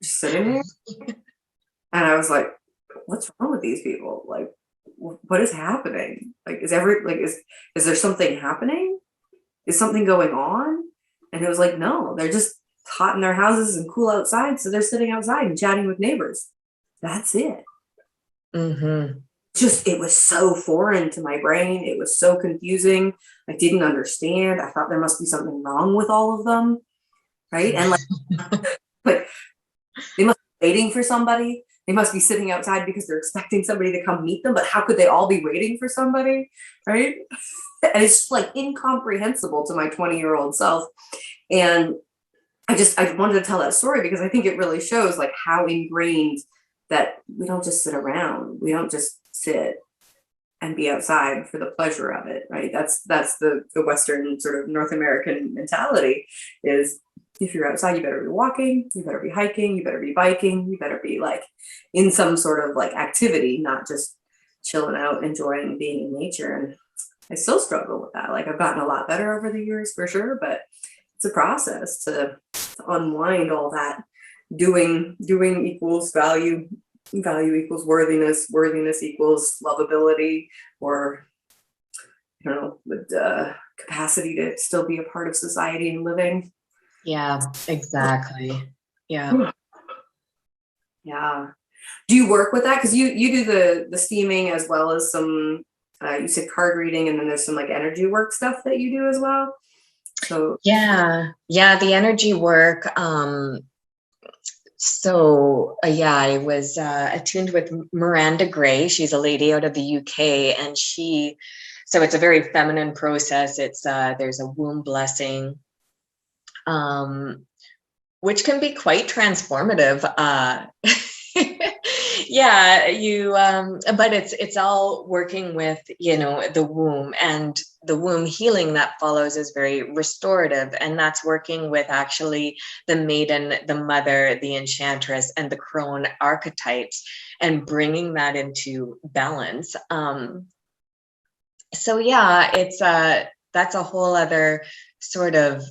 just sitting there. And I was like, what's wrong with these people? Like, what is happening? Like, is there something happening? Is something going on? And it was like, no, they're just hot in their houses and cool outside. So they're sitting outside and chatting with neighbors. That's it. Mm-hmm. It was so foreign to my brain. It was so confusing. I didn't understand. I thought there must be something wrong with all of them. Right. And like they must be waiting for somebody. They must be sitting outside because they're expecting somebody to come meet them. But how could they all be waiting for somebody? Right. And it's just like incomprehensible to my 20-year-old self. And I wanted to tell that story because I think it really shows like how ingrained that we don't just sit around. We don't just sit and be outside for the pleasure of it, right? That's the Western sort of North American mentality is if you're outside, you better be walking, you better be hiking, you better be biking, you better be like in some sort of like activity, not just chilling out, enjoying being in nature. And I still struggle with that. Like I've gotten a lot better over the years for sure, but it's a process to unwind all that. Doing equals value equals worthiness equals lovability, or the capacity to still be a part of society and living. Yeah, exactly. Yeah. Do you work with that? Because you do the steaming as well as some you said card reading, and then there's some like energy work stuff that you do as well. So yeah, the energy work. I was attuned with Miranda Gray. She's a lady out of the UK, and so it's a very feminine process. It's there's a womb blessing, which can be quite transformative. But it's all working with, the womb, and the womb healing that follows is very restorative. And that's working with actually the Maiden, the Mother, the Enchantress, and the Crone archetypes, and bringing that into balance. It's that's a whole other sort of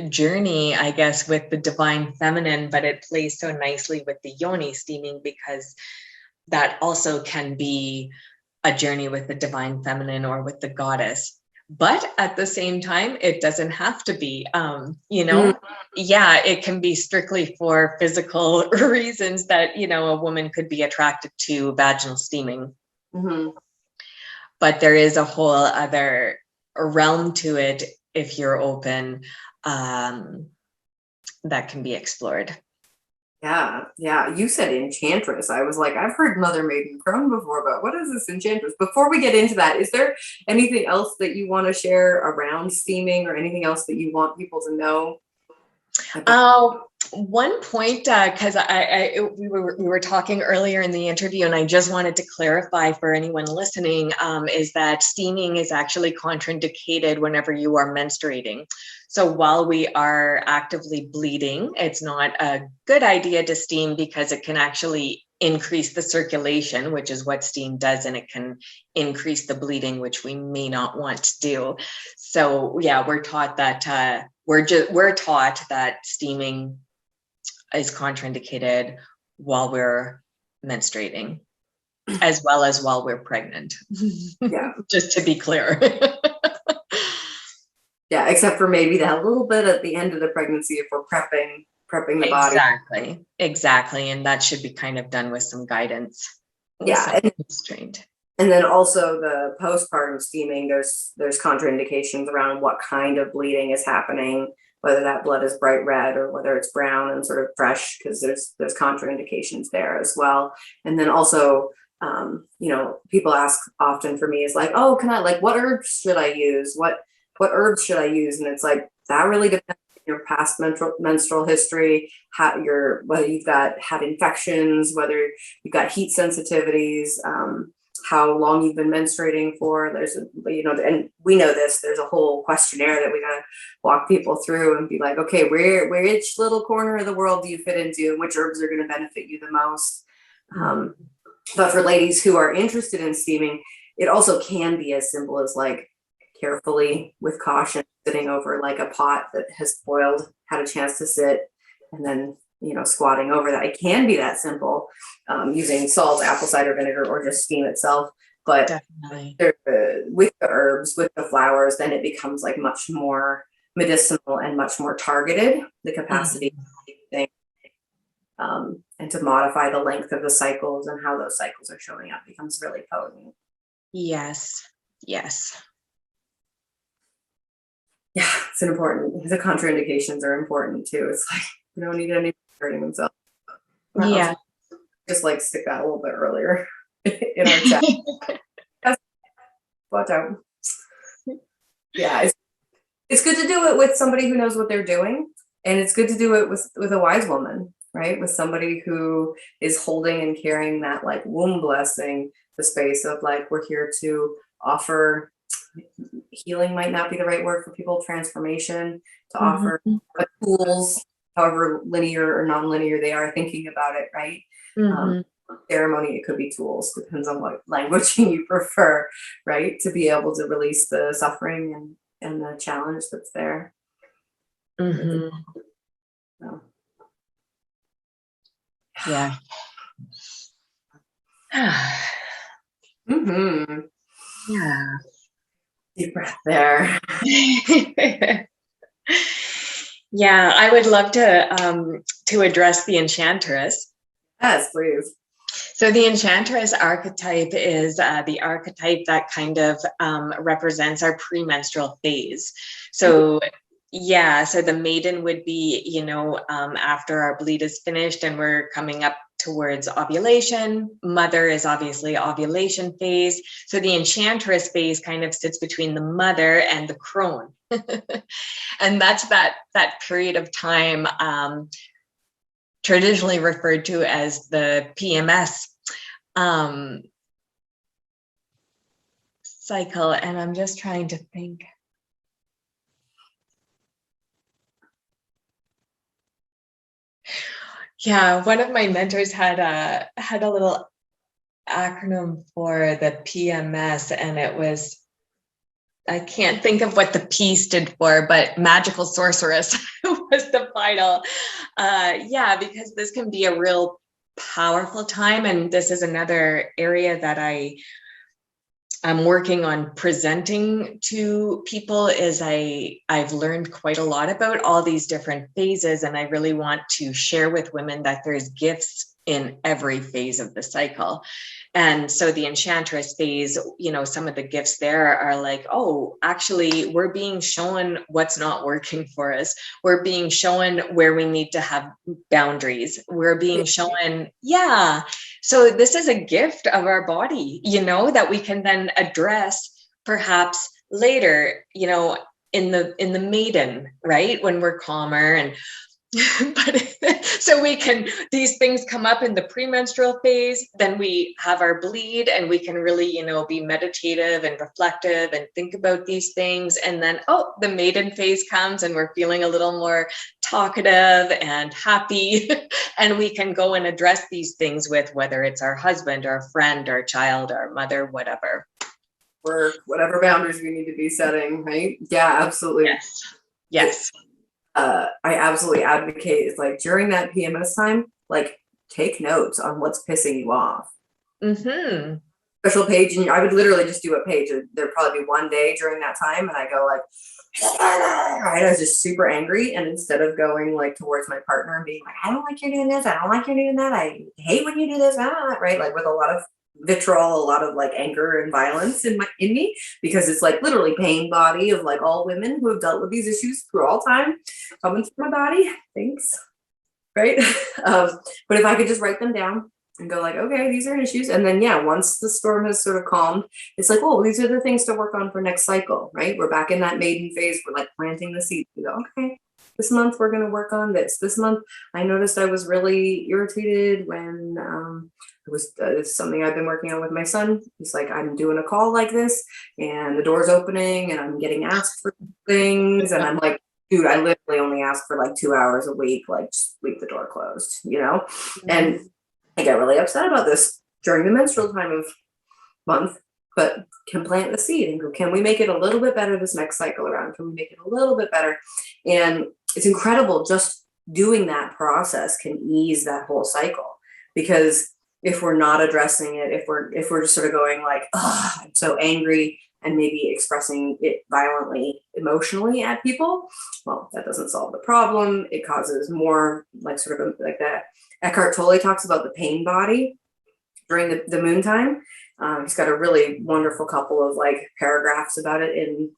journey, I guess, with the divine feminine, but it plays so nicely with the Yoni steaming, because that also can be a journey with the divine feminine or with the goddess. But at the same time, it doesn't have to be, yeah, it can be strictly for physical reasons that, a woman could be attracted to vaginal steaming. Mm-hmm. But there is a whole other realm to it if you're open, that can be explored. Yeah. You said Enchantress. I was like, I've heard Mother Maiden Crone before, but what is this Enchantress? Before we get into that, is there anything else that you want to share around steaming, or anything else that you want people to know? One point, because we were talking earlier in the interview, and I just wanted to clarify for anyone listening, is that steaming is actually contraindicated whenever you are menstruating. So while we are actively bleeding, it's not a good idea to steam, because it can actually increase the circulation, which is what steam does, and it can increase the bleeding, which we may not want to do. So yeah, we're taught that we're taught that steaming is contraindicated while we're menstruating, as well as while we're pregnant. Yeah. Just to be clear. Yeah, except for maybe that little bit at the end of the pregnancy if we're prepping the body. Exactly. And that should be kind of done with some guidance. Yeah. Constrained. And then also the postpartum steaming, there's contraindications around what kind of bleeding is happening, whether that blood is bright red or whether it's brown and sort of fresh, because there's contraindications there as well. And then also, people ask often for me is like, oh, what herbs should I use? What herbs should I use? And it's like, that really depends on your past menstrual history, whether you've had infections, whether you've got heat sensitivities, how long you've been menstruating for. There's and we know this, there's a whole questionnaire that we gotta walk people through and be like, okay, which little corner of the world do you fit into, and which herbs are going to benefit you the most. But for ladies who are interested in steaming, it also can be as simple as like carefully, with caution, sitting over like a pot that has boiled, had a chance to sit, and then squatting over that. It can be that simple, using salt, apple cider vinegar, or just steam itself. But definitely with the herbs, with the flowers, then it becomes like much more medicinal and much more targeted, the capacity and to modify the length of the cycles and how those cycles are showing up becomes really potent. Yes. Yeah, it's important. The contraindications are important too. It's like, you don't need anyone hurting themselves. Yeah. Just like stick that a little bit earlier in our chat. Watch out. Yeah, it's good to do it with somebody who knows what they're doing, and it's good to do it with a wise woman, right? With somebody who is holding and carrying that like womb blessing, the space of like, we're here to offer. Healing might not be the right word for people, transformation, to offer tools, however linear or non-linear they are thinking about it, right? Ceremony, it could be tools, depends on what language you prefer, right? To be able to release the suffering and the challenge that's there. So. Yeah. Yeah. Deep breath there. Yeah, I would love to address the Enchantress. Yes, please. So the Enchantress archetype is the archetype that kind of represents our premenstrual phase. So so the Maiden would be, after our bleed is finished and we're coming up towards ovulation. Mother is obviously ovulation phase. So the Enchantress phase kind of sits between the mother and the crone. And that's that period of time traditionally referred to as the PMS cycle. And I'm just trying to think. Yeah, one of my mentors had a little acronym for the PMS, and it was can't think of what the P stood for, but magical sorceress was the final. Because this can be a real powerful time. And this is another area that I'm working on presenting to people, is I've learned quite a lot about all these different phases. And I really want to share with women that there's gifts in every phase of the cycle. And so the Enchantress phase, some of the gifts there are like, oh, actually, we're being shown what's not working for us. We're being shown where we need to have boundaries. We're being shown, so this is a gift of our body, that we can then address perhaps later, in the Maiden, right? When we're calmer and but so these things come up in the premenstrual phase, then we have our bleed and we can really, be meditative and reflective and think about these things. And then, the Maiden phase comes and we're feeling a little more talkative and happy. And we can go and address these things with whether it's our husband or a friend or child or mother, whatever. Work, whatever boundaries we need to be setting, right? Yeah, absolutely. Yes. I absolutely advocate is like during that PMS time, like take notes on what's pissing you off. Mm-hmm. Special page, and I would literally just do a page. There'd probably be one day during that time, and I go like, right, I was just super angry, and instead of going like towards my partner and being like, I don't like you doing this, I don't like you doing that, I hate when you do this, right? Like with a lot of vitriol, a lot of like anger and violence in me, because it's like literally pain body of like all women who have dealt with these issues through all time coming through my body. Thanks. Right. But if I could just write them down and go like, okay, these are issues. And then, once the storm has sort of calmed, it's like, oh, these are the things to work on for next cycle, right? We're back in that maiden phase. We're like planting the seed. You go, okay, this month we're going to work on this. This month, I noticed I was really irritated when it was something I've been working on with my son. He's like, I'm doing a call like this and the door's opening and I'm getting asked for things. And I'm like, dude, I literally only ask for like 2 hours a week, like just leave the door closed, Mm-hmm. And I get really upset about this during the menstrual time of month, but can plant the seed and go, can we make it a little bit better this next cycle around? Can we make it a little bit better? And it's incredible. Just doing that process can ease that whole cycle, because if we're not addressing it, if we're just sort of going like, oh, I'm so angry, and maybe expressing it violently, emotionally at people, well, that doesn't solve the problem. It causes more like sort of like that. Eckhart Tolle talks about the pain body during the moon time. He's got a really wonderful couple of like paragraphs about it in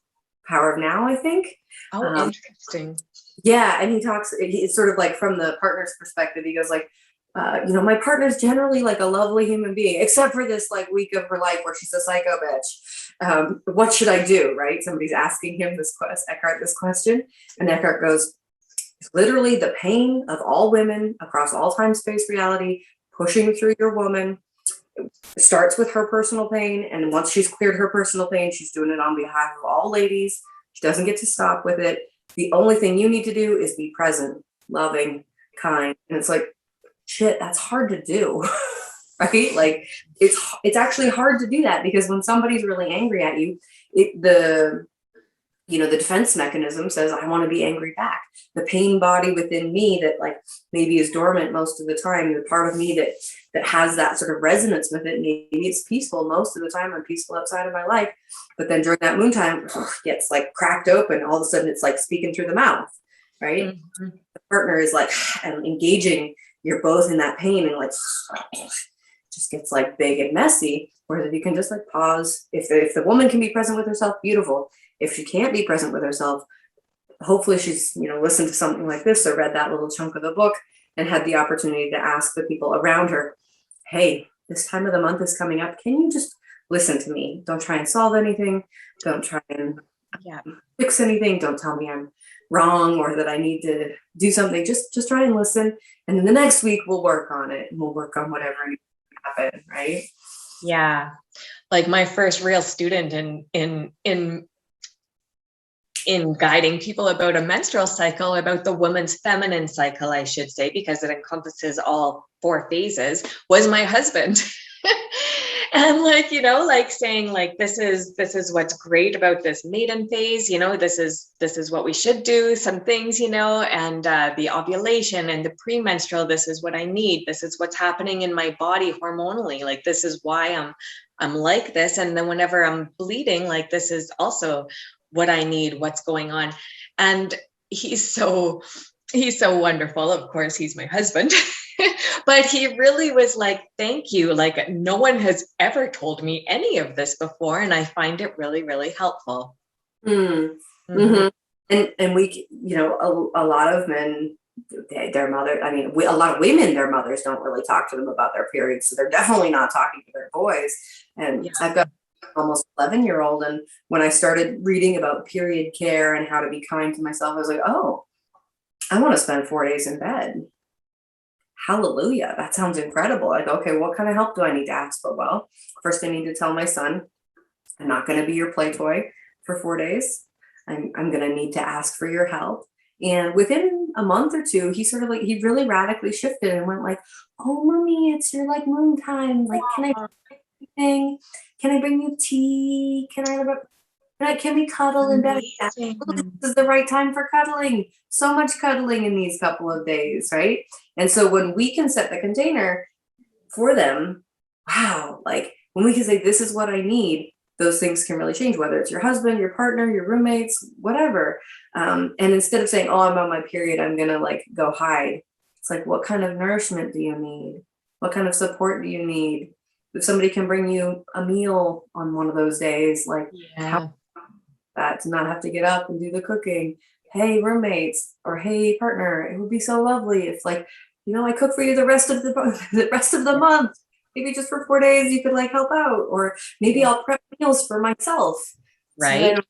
Power of Now, I think. Oh, interesting. Yeah, and he talks, it's sort of like from the partner's perspective, he goes like, my partner's generally like a lovely human being, except for this like week of her life where she's a psycho bitch. What should I do, right? Somebody's asking him Eckhart this question, and Eckhart goes, it's literally the pain of all women across all time, space, reality, pushing through your woman. It starts with her personal pain, and once she's cleared her personal pain, she's doing it on behalf of all ladies. She doesn't get to stop with it. The only thing you need to do is be present, loving, kind. And it's like, shit, that's hard to do, right? Like it's actually hard to do that, because when somebody's really angry at you, the defense mechanism says, I want to be angry back. The pain body within me that like maybe is dormant most of the time, the part of me that has that sort of resonance with it, maybe it's peaceful most of the time. I'm peaceful outside of my life, but then during that moon time, gets like cracked open. All of a sudden it's like speaking through the mouth, right? Mm-hmm. The partner is like engaging. You're both in that pain, and like just gets like big and messy. Whereas if you can just like pause, if the woman can be present with herself, beautiful. If she can't be present with herself, hopefully she's listened to something like this or read that little chunk of the book and had the opportunity to ask the people around her, hey, this time of the month is coming up. Can you just listen to me? Don't try and solve anything. Don't try and fix anything. Don't tell me I'm wrong or that I need to do something. Just try and listen. And then the next week we'll work on it, and we'll work on whatever needs to happen, right? Yeah. Like my first real student in guiding people about a menstrual cycle, about the woman's feminine cycle, I should say, because it encompasses all 4 phases, was my husband. And like, you know, like saying like, this is what's great about this maiden phase, you know, this is what we should do, some things, you know, and the ovulation and the premenstrual, this is what I need. This is what's happening in my body hormonally. Like, this is why I'm like this. And then whenever I'm bleeding, like, this is also what I need, what's going on. And he's so wonderful. Of course, he's my husband. But he really was like, thank you. Like, no one has ever told me any of this before. And I find it really, really helpful. Mm-hmm. Mm-hmm. And we, you know, a lot of men, their mother, I mean, a lot of women, their mothers don't really talk to them about their periods. So they're definitely not talking to their boys. And I've got almost 11-year-old. And when I started reading about period care and how to be kind to myself, I was like, oh, I want to spend 4 days in bed. Hallelujah. That sounds incredible. Like, okay, what kind of help do I need to ask for? Well, first I need to tell my son, I'm not going to be your play toy for 4 days. I'm going to need to ask for your help. And within a month or two, he sort of like, he really radically shifted and went like, oh, mommy, it's your like moon time. Like, can I do anything? Can I bring you tea? Can we cuddle in bed? This is the right time for cuddling. So much cuddling in these couple of days, right? And so when we can set the container for them, wow, like when we can say, this is what I need, those things can really change, whether it's your husband, your partner, your roommates, whatever. And instead of saying, oh, I'm on my period, I'm going to like go hide. It's like, what kind of nourishment do you need? What kind of support do you need? If somebody can bring you a meal on one of those days, like how that to not have to get up and do the cooking. Hey, roommates, or hey, partner, it would be so lovely if, like, you know, I cook for you the rest of the month. Maybe just for 4 days you could like help out, or maybe I'll prep meals for myself. Right. So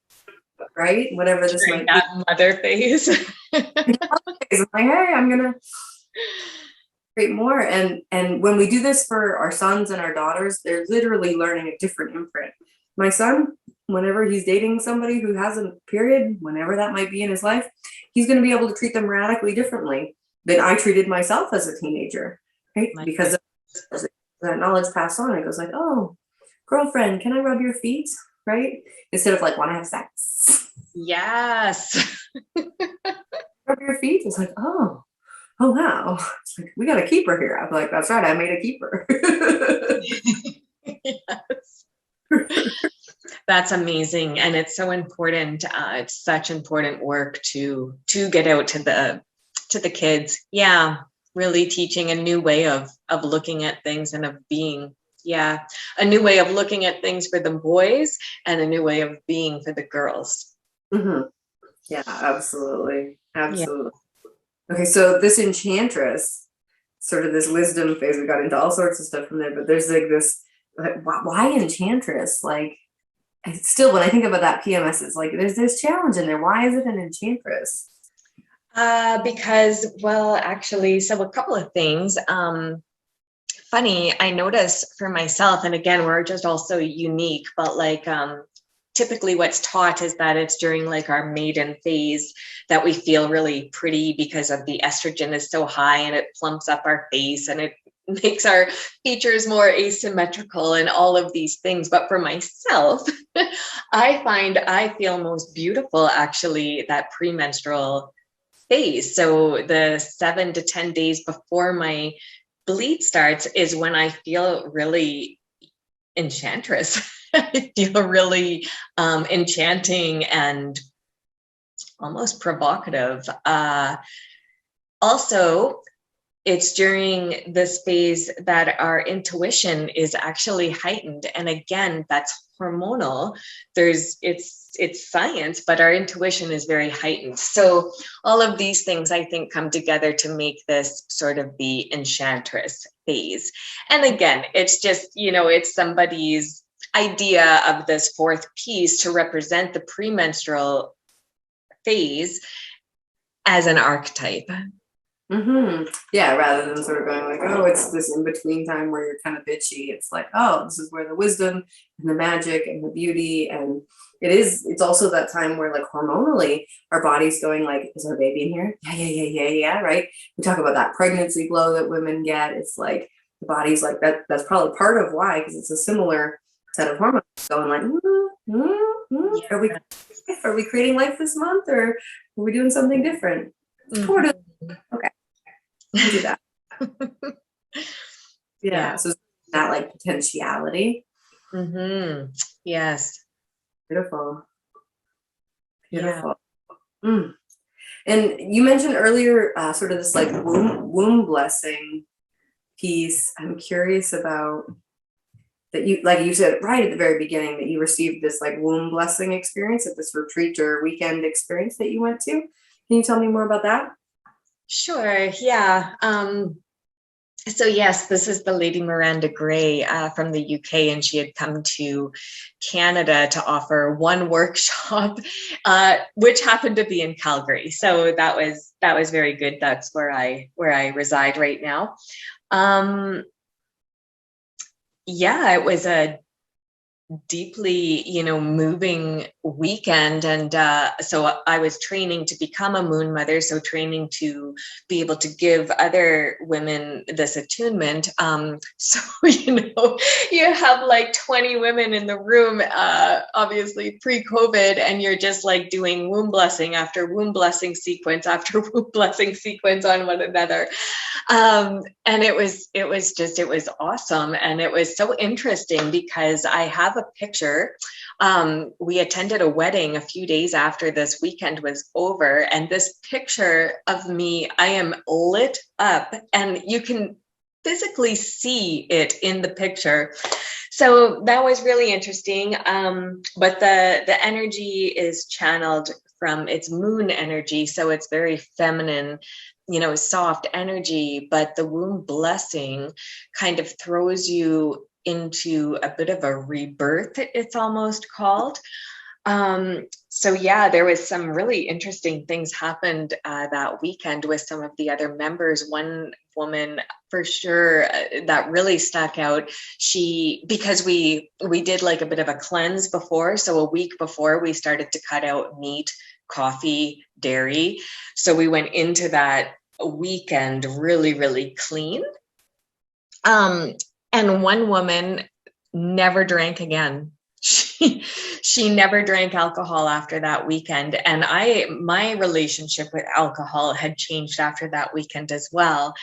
right. Whatever this might that be. Mother phase. I'm like, hey, I'm gonna create more. And when we do this for our sons and our daughters, they're literally learning a different imprint. My son, whenever he's dating somebody who has a period, whenever that might be in his life, he's going to be able to treat them radically differently than I treated myself as a teenager, right? Because of that knowledge passed on. It goes like, oh, girlfriend, can I rub your feet? Right? Instead of like, want to have sex. Yes. Rub your feet. It's like, oh wow. It's like, we got a keeper here. I'm like, that's right. I made a keeper. Yes. That's amazing. And it's so important. It's such important work to get out to the kids. Yeah. Really teaching a new way of looking at things and of being. Yeah. A new way of looking at things for the boys and a new way of being for the girls. Mm-hmm. Yeah, absolutely. Absolutely. Yeah. Okay. So this Enchantress, sort of this wisdom phase, we got into all sorts of stuff from there, but there's like this, like, why Enchantress? Like, still, when I think about that PMS, it's like there's this challenge in there. Why is it an Enchantress? Because, well, actually, so a couple of things. Funny, I notice for myself, and again, we're just all so unique, but like typically what's taught is that it's during like our maiden phase that we feel really pretty because of the estrogen is so high and it plumps up our face and it makes our features more asymmetrical and all of these things. But for myself, I find I feel most beautiful actually that premenstrual phase. So the 7 to 10 days before my bleed starts is when I feel really enchantress. I feel really enchanting and almost provocative. Also, it's during this phase that our intuition is actually heightened. And again, that's hormonal. It's science, but our intuition is very heightened. So all of these things, I think, come together to make this sort of the enchantress phase. And again, it's just, it's somebody's idea of this fourth piece to represent the premenstrual phase as an archetype. Mm-hmm. Yeah, rather than sort of going like, oh, it's this in-between time where you're kind of bitchy. It's like, oh, this is where the wisdom and the magic and the beauty, and it's also that time where like hormonally our body's going like, is there a baby in here? Yeah, right? We talk about that pregnancy glow that women get. It's like, the body's like that. That's probably part of why, because it's a similar set of hormones going like, Yeah. are we creating life this month, or are we doing something different? Okay, we'll do that. Yeah. So that like potentiality. Yes. Beautiful. And you mentioned earlier sort of this like womb blessing piece. I'm curious about that. You, like you said right at the very beginning, that you received this like womb blessing experience at this retreat or weekend experience that you went to. Can you tell me more about that? Sure. Yeah. So yes, this is the Lady Miranda Gray from the UK, and she had come to Canada to offer one workshop, which happened to be in Calgary. So that was very good. That's where I reside right now. Yeah, it was a deeply, moving weekend. And so I was training to become a moon mother. So training to be able to give other women this attunement. So, you have like 20 women in the room, obviously pre-COVID, and you're just like doing womb blessing after womb blessing sequence after womb blessing sequence on one another. And it was awesome. And it was so interesting because I have a picture. We attended a wedding a few days after this weekend was over, and this picture of me, I am lit up, and you can physically see it in the picture. So that was really interesting. But the energy is channeled from its moon energy. So it's very feminine, soft energy, but the womb blessing kind of throws you into a bit of a rebirth, it's almost called. So yeah, there was some really interesting things happened that weekend with some of the other members. One woman for sure that really stuck out. Because we did like a bit of a cleanse before. So a week before, we started to cut out meat, coffee, dairy. So we went into that weekend really, really clean. And one woman never drank again. She never drank alcohol after that weekend. And my relationship with alcohol had changed after that weekend as well.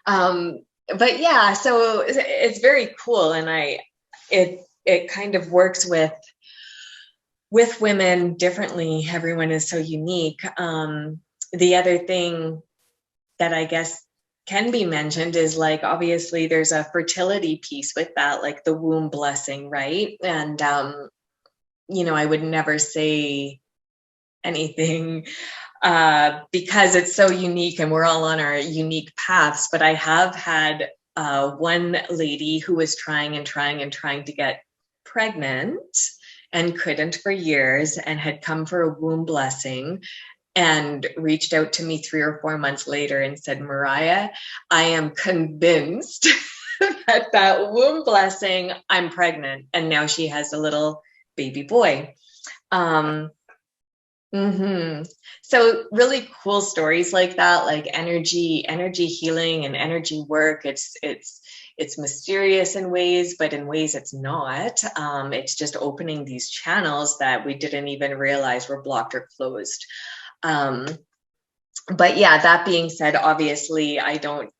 But yeah, so it's very cool. And it kind of works with women differently. Everyone is so unique. The other thing that I guess can be mentioned is like, obviously there's a fertility piece with that, like the womb blessing, right? And, I would never say anything because it's so unique and we're all on our unique paths. But I have had one lady who was trying to get pregnant and couldn't for years, and had come for a womb blessing and reached out to me 3 or 4 months later and said, Mariah, I am convinced that womb blessing, I'm pregnant. And now she has a little baby boy. So really cool stories like that, like energy healing and energy work. It's mysterious in ways, but in ways it's not. It's just opening these channels that we didn't even realize were blocked or closed. But yeah, that being said, obviously I don't,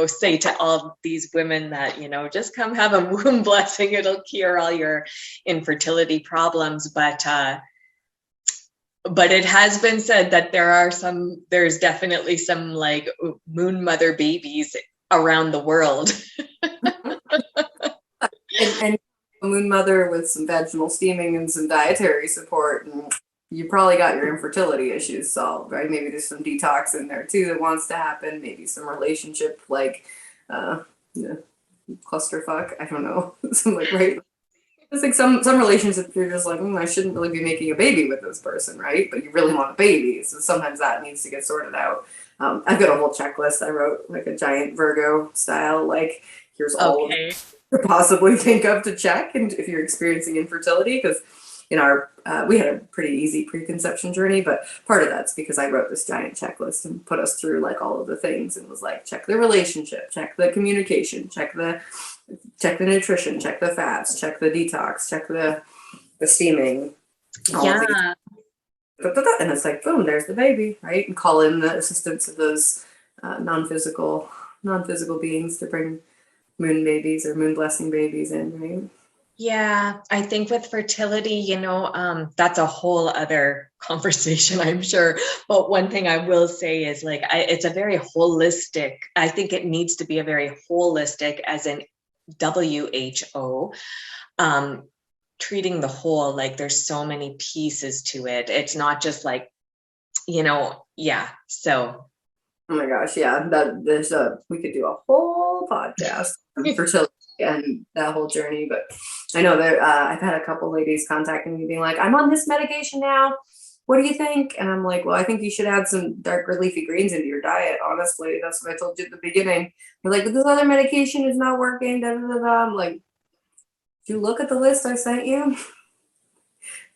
say to all these women that, just come have a womb blessing, it'll cure all your infertility problems. But it has been said that there's definitely some like moon mother babies around the world. and a moon mother with some vaginal steaming and some dietary support, and you probably got your infertility issues solved, right? Maybe there's some detox in there too that wants to happen. Maybe some relationship like clusterfuck. I don't know. Some like right. It's like some relationships you're just like, I shouldn't really be making a baby with this person, right? But you really want a baby, so sometimes that needs to get sorted out. I've got a whole checklist I wrote, like a giant Virgo style, like here's all you could possibly think of to check, and if you're experiencing infertility, because our, we had a pretty easy preconception journey, but part of that's because I wrote this giant checklist and put us through like all of the things and was like, check the relationship, check the communication, check the nutrition, check the fats, check the detox, check the steaming. Yeah. And it's like, boom, there's the baby, right? And call in the assistance of those non-physical beings to bring moon babies or moon blessing babies in, right? Yeah, I think with fertility, that's a whole other conversation, I'm sure. But one thing I will say is like, it's a very holistic, I think it needs to be a very holistic, as in WHO, treating the whole, like there's so many pieces to it. It's not just like, yeah. So. Oh my gosh, yeah. We could do a whole podcast on fertility and that whole journey. But I know that I've had a couple ladies contacting me being like, I'm on this medication now. What do you think? And I'm like, well, I think you should add some darker leafy greens into your diet. Honestly, that's what I told you at the beginning. They're like, but this other medication is not working. Da, da, da, da. I'm like, did you look at the list I sent you?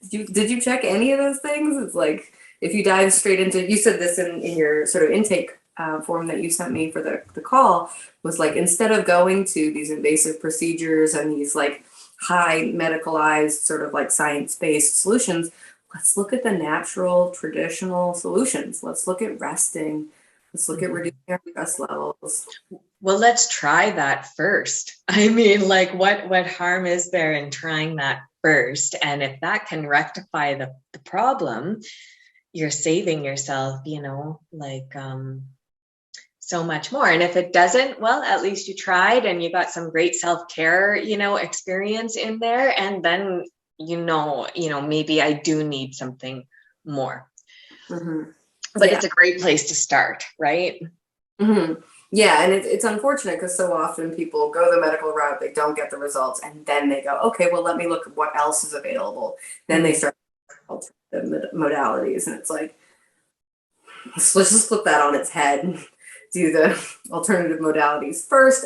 Did you check any of those things? It's like, if you dive straight into, you said this in your sort of intake form that you sent me for the call, was like, instead of going to these invasive procedures and these like high medicalized sort of like science-based solutions, let's look at the natural traditional solutions. Let's look at resting. Let's look at reducing our stress levels. Well, let's try that first. I mean, like what harm is there in trying that first? And if that can rectify the problem, you're saving yourself, so much more. And if it doesn't, well, at least you tried and you got some great self-care, experience in there. And then, maybe I do need something more. Mm-hmm. But yeah. It's a great place to start, right? Mm-hmm. Yeah, and it's unfortunate because so often people go the medical route, they don't get the results, and then they go, okay, well, let me look at what else is available. Then they start alternative modalities, and it's like, let's just flip that on its head and do the alternative modalities first,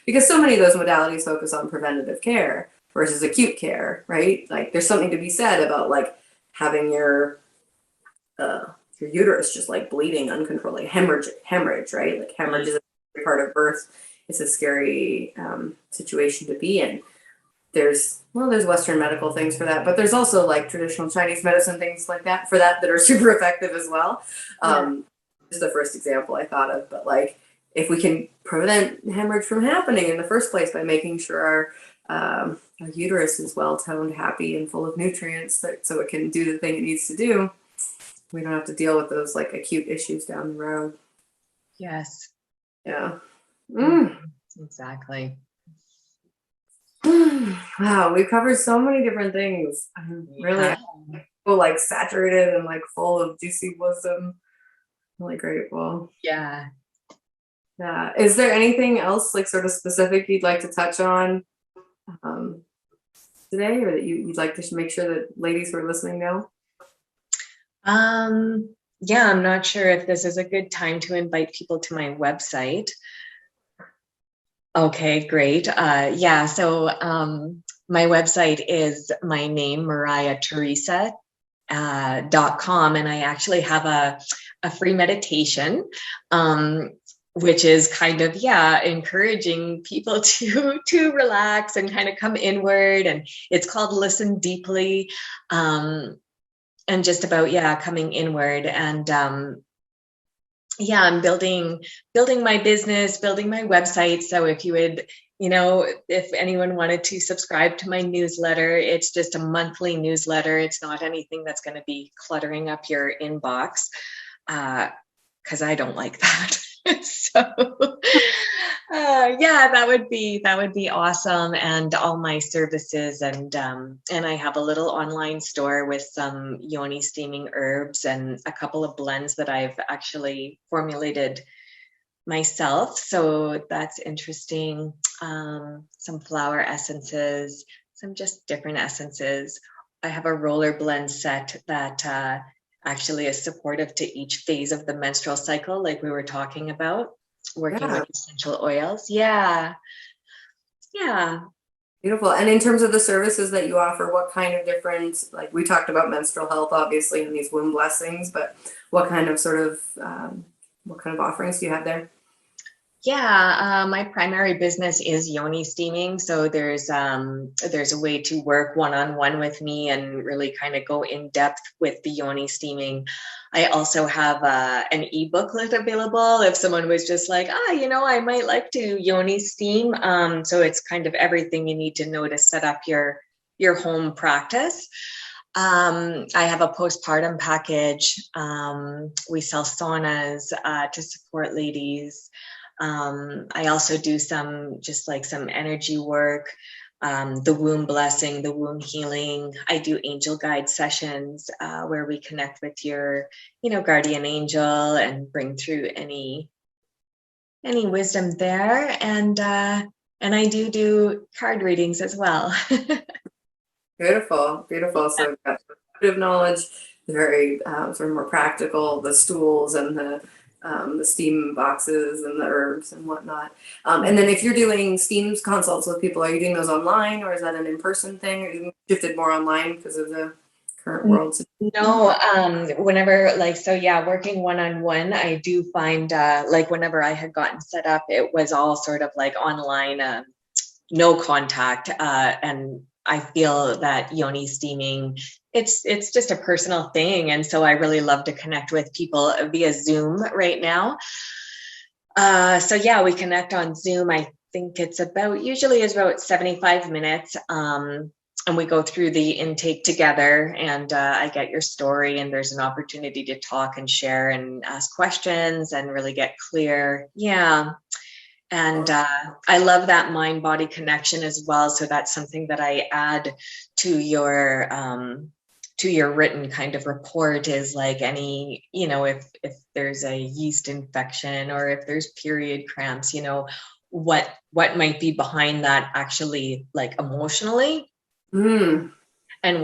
because so many of those modalities focus on preventative care versus acute care, right? Like, there's something to be said about like having your uterus just like bleeding uncontrollably, hemorrhage, right? Like hemorrhage is a part of birth. It's a scary situation to be in. There's Western medical things for that, but there's also like traditional Chinese medicine things like that for that are super effective as well. This is the first example I thought of, but like if we can prevent hemorrhage from happening in the first place by making sure our uterus is well toned, happy, and full of nutrients, so it can do the thing it needs to do, we don't have to deal with those like acute issues down the road. Yes. Yeah. Exactly. Wow, we've covered so many different things. I'm really like saturated and like full of juicy wisdom. I'm really grateful. Yeah. Yeah. Is there anything else like sort of specific you'd like to touch on today, or that you'd like to make sure that ladies who are listening know? Yeah, I'm not sure if this is a good time to invite people to my website. Okay, great. So my website is my name, MariahTeresa.com, and I actually have a free meditation, which is kind of, encouraging people to relax and kind of come inward, and it's called Listen Deeply. And just about, coming inward. And I'm building my business, building my website. So if you would, if anyone wanted to subscribe to my newsletter, it's just a monthly newsletter. It's not anything that's going to be cluttering up your inbox, because I don't like that. So that would be awesome. And all my services, and I have a little online store with some Yoni Steaming herbs and a couple of blends that I've actually formulated myself. So that's interesting. Some flower essences, some just different essences. I have a roller blend set that actually is supportive to each phase of the menstrual cycle, like we were talking about, working with essential oils. Yeah. Beautiful. And in terms of the services that you offer, what kind of different, like we talked about menstrual health, obviously, and these womb blessings, but what kind of offerings do you have there? Yeah, my primary business is Yoni Steaming. So there's a way to work one-on-one with me and really kind of go in depth with the Yoni Steaming. I also have an ebooklet available if someone was just like, I might like to Yoni Steam. So it's kind of everything you need to know to set up your home practice. I have a postpartum package. We sell saunas to support ladies. I also do some energy work, the womb blessing, the womb healing. I do angel guide sessions where we connect with your, guardian angel and bring through any wisdom there. And I do card readings as well. Beautiful, beautiful. So we've got intuitive knowledge, the very sort of more practical, the stools and the steam boxes and the herbs and whatnot. And then if you're doing steam consults with people, are you doing those online or is that an in-person thing? Or you shifted more online because of the current world situation? No, working one-on-one, I do find whenever I had gotten set up, it was all sort of like online, no contact. And I feel that Yoni Steaming, it's just a personal thing. And so I really love to connect with people via Zoom right now. We connect on Zoom. I think it's usually about 75 minutes. And we go through the intake together and I get your story and there's an opportunity to talk and share and ask questions and really get clear. Yeah. And I love that mind-body connection as well. So that's something that I add to your written kind of report is like any, if there's a yeast infection or if there's period cramps, what might be behind that actually like emotionally. And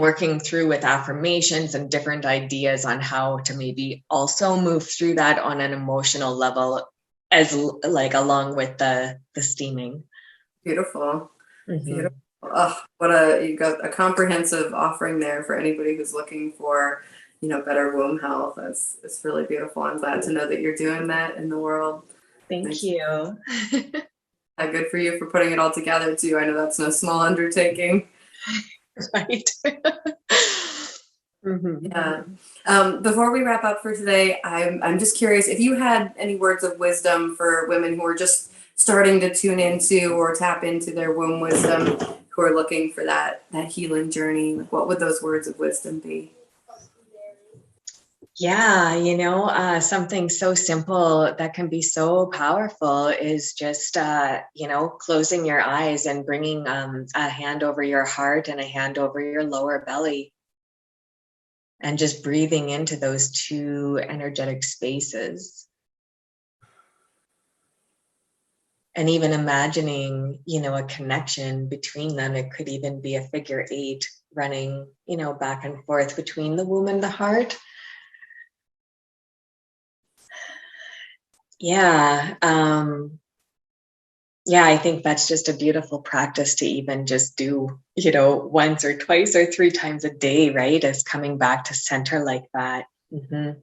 working through with affirmations and different ideas on how to maybe also move through that on an emotional level as like along with the steaming. Beautiful. Mm-hmm. Beautiful. Oh, you got a comprehensive offering there for anybody who's looking for, better womb health. It's really beautiful. I'm glad to know that you're doing that in the world. Thank you. Good for you for putting it all together too. I know that's no small undertaking. Right. Mm-hmm. Yeah. Before we wrap up for today, I'm just curious if you had any words of wisdom for women who are just starting to tune into or tap into their womb wisdom, who are looking for that healing journey. What would those words of wisdom be? Yeah, something so simple that can be so powerful is just, closing your eyes and bringing a hand over your heart and a hand over your lower belly. And just breathing into those two energetic spaces. And even imagining, a connection between them. It could even be a figure 8 running, back and forth between the womb and the heart. Yeah. I think that's just a beautiful practice to even just do, once or twice or 3 times a day, right? As coming back to center like that. Mm-hmm.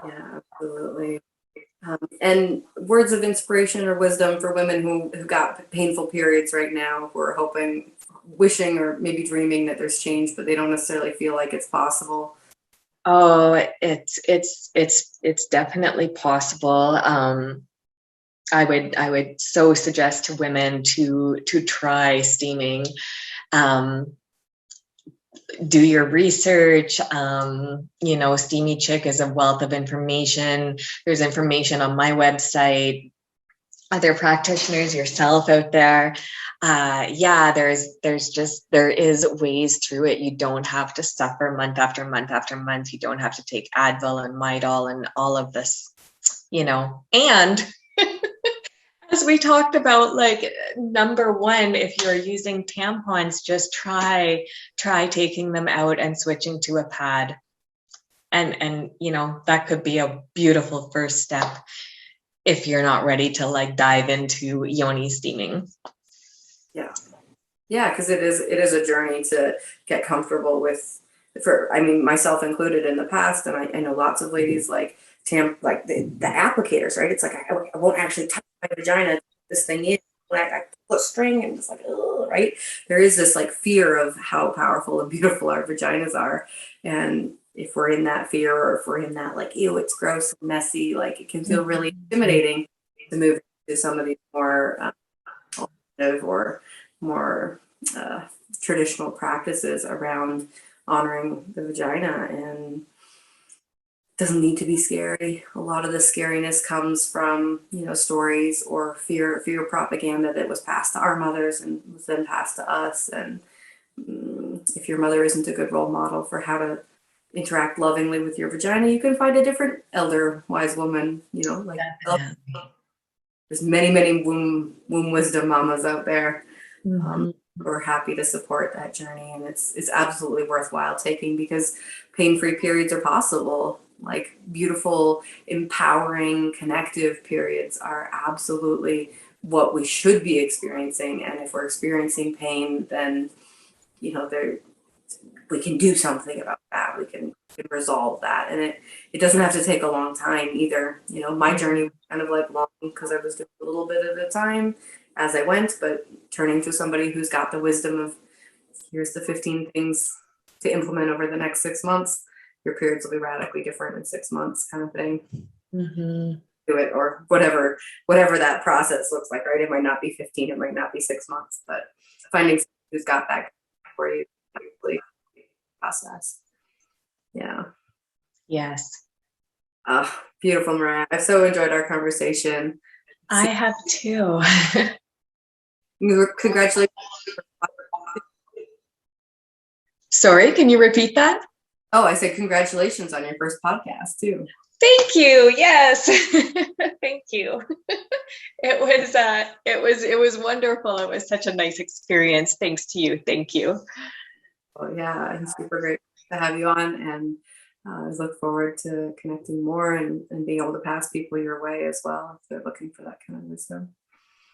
Yeah, absolutely. And words of inspiration or wisdom for women who've got painful periods right now, who are wishing or maybe dreaming that there's change, but they don't necessarily feel like it's possible. Oh, it's definitely possible. I would so suggest to women to try steaming. Do your research. Steamy Chick is a wealth of information. There's information on my website, other practitioners, yourself out there. There is ways through it. You don't have to suffer month after month after month. You don't have to take Advil and Midol and all of this, and as we talked about, like, number one, if you're using tampons, just try taking them out and switching to a pad. And that could be a beautiful first step if you're not ready to like dive into Yoni steaming. Yeah. Yeah, because it is a journey to get comfortable with, I mean, myself included in the past, and I know lots of ladies like like the applicators, right? It's like I won't actually touch my vagina. This thing is, I pull a string and just like, ugh, right? There is this like fear of how powerful and beautiful our vaginas are, and if we're in that fear, or if we're in that like, ew, it's gross and messy, like it can feel really intimidating to move to some of these more alternative or more traditional practices around honoring the vagina. And it doesn't need to be scary. A lot of the scariness comes from, stories or fear propaganda that was passed to our mothers and was then passed to us. And if your mother isn't a good role model for how to interact lovingly with your vagina, you can find a different elder wise woman, like there's many womb wisdom mamas out there. We're happy to support that journey, and it's absolutely worthwhile taking, because pain-free periods are possible. Like beautiful, empowering, connective periods are absolutely what we should be experiencing. And if we're experiencing pain, then we can do something about that. We can resolve that, and it doesn't have to take a long time either. My journey was kind of like long because I was doing a little bit at a time as I went, but turning to somebody who's got the wisdom of, here's the 15 things to implement over the next 6 months. Your periods will be radically different in 6 months, kind of thing. Do it, or whatever that process looks like, right? It might not be 15, it might not be 6 months, but finding somebody who's got that for you, process. Yeah. Yes. Beautiful, Mariah. I've so enjoyed our conversation. I have too. Congratulations. Sorry, can you repeat that? Oh, I said congratulations on your first podcast too. Thank you. Yes. Thank you. It was wonderful. It was such a nice experience. Thanks to you. Thank you. Well, yeah, it's super great to have you on, and I look forward to connecting more and being able to pass people your way as well if they're looking for that kind of wisdom.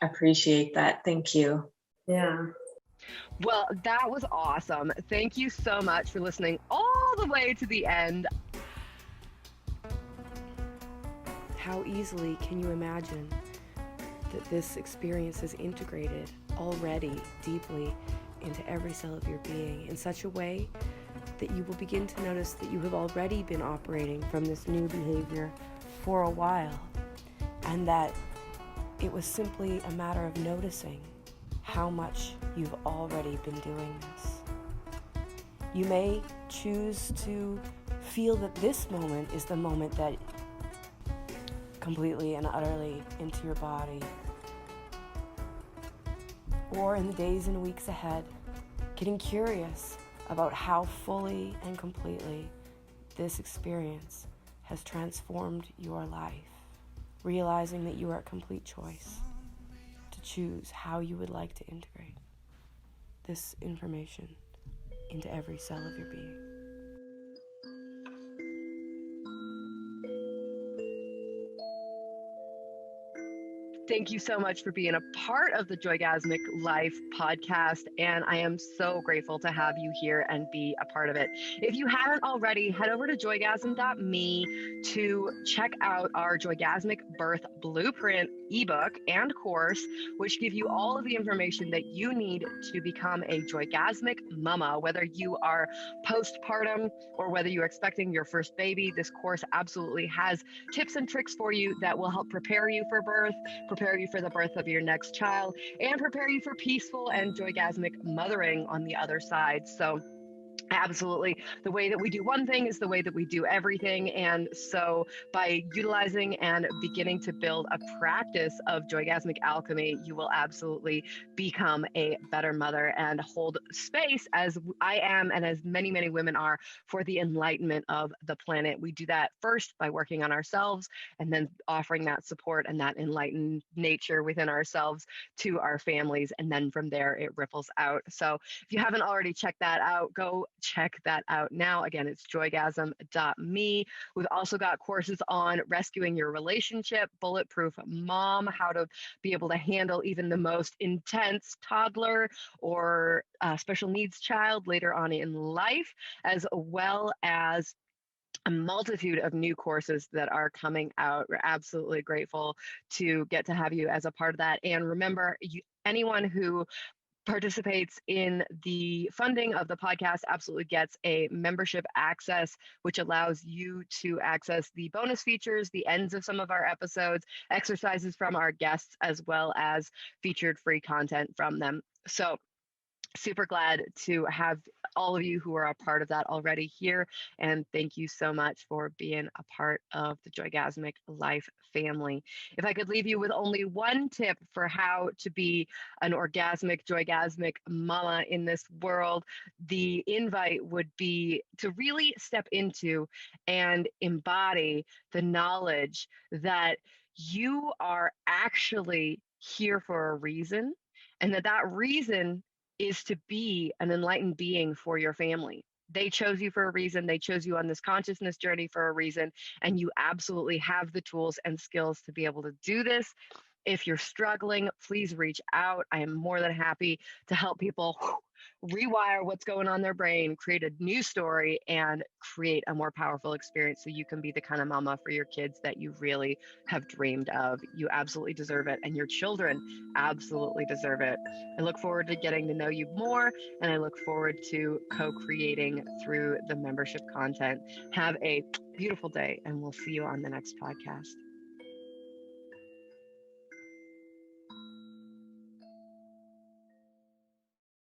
Appreciate that. Thank you. Yeah. Well, that was awesome. Thank you so much for listening all the way to the end. How easily can you imagine that this experience is integrated already deeply into every cell of your being in such a way that you will begin to notice that you have already been operating from this new behavior for a while, and that it was simply a matter of noticing how much you've already been doing this. You may choose to feel that this moment is the moment that completely and utterly into your body, or in the days and weeks ahead, getting curious about how fully and completely this experience has transformed your life, realizing that you are at complete choice to choose how you would like to integrate this information into every cell of your being. Thank you so much for being a part of the Joygasmic Life podcast, and I am so grateful to have you here and be a part of it. If you haven't already, head over to joygasm.me to check out our Joygasmic Birth Blueprint ebook and course, which give you all of the information that you need to become a Joygasmic mama. Whether you are postpartum or whether you're expecting your first baby, this course absolutely has tips and tricks for you that will help prepare you for birth, prepare you for the birth of your next child, and prepare you for peaceful and joygasmic mothering on the other side. So absolutely, the way that we do one thing is the way that we do everything. And so by utilizing and beginning to build a practice of joygasmic alchemy, you will absolutely become a better mother and hold space, as I am and as many, many women are, for the enlightenment of the planet. We do that first by working on ourselves and then offering that support and that enlightened nature within ourselves to our families. And then from there, it ripples out. So if you haven't already checked that out, go check that out now. Again, it's joygasm.me. We've also got courses on rescuing your relationship, Bulletproof Mom, how to be able to handle even the most intense toddler or special needs child later on in life, as well as a multitude of new courses that are coming out. We're absolutely grateful to get to have you as a part of that. And remember, anyone who participates in the funding of the podcast absolutely gets a membership access, which allows you to access the bonus features, the ends of some of our episodes, exercises from our guests, as well as featured free content from them. So super glad to have all of you who are a part of that already here. And thank you so much for being a part of the Joygasmic Life family. If I could leave you with only one tip for how to be an orgasmic, joygasmic mama in this world, the invite would be to really step into and embody the knowledge that you are actually here for a reason, and that reason is to be an enlightened being for your family. They chose you for a reason. They chose you on this consciousness journey for a reason. And you absolutely have the tools and skills to be able to do this. If you're struggling, please reach out. I am more than happy to help people rewire what's going on in their brain, create a new story, and create a more powerful experience so you can be the kind of mama for your kids that you really have dreamed of. You absolutely deserve it, and your children absolutely deserve it. I look forward to getting to know you more, and I look forward to co-creating through the membership content. Have a beautiful day, and we'll see you on the next podcast.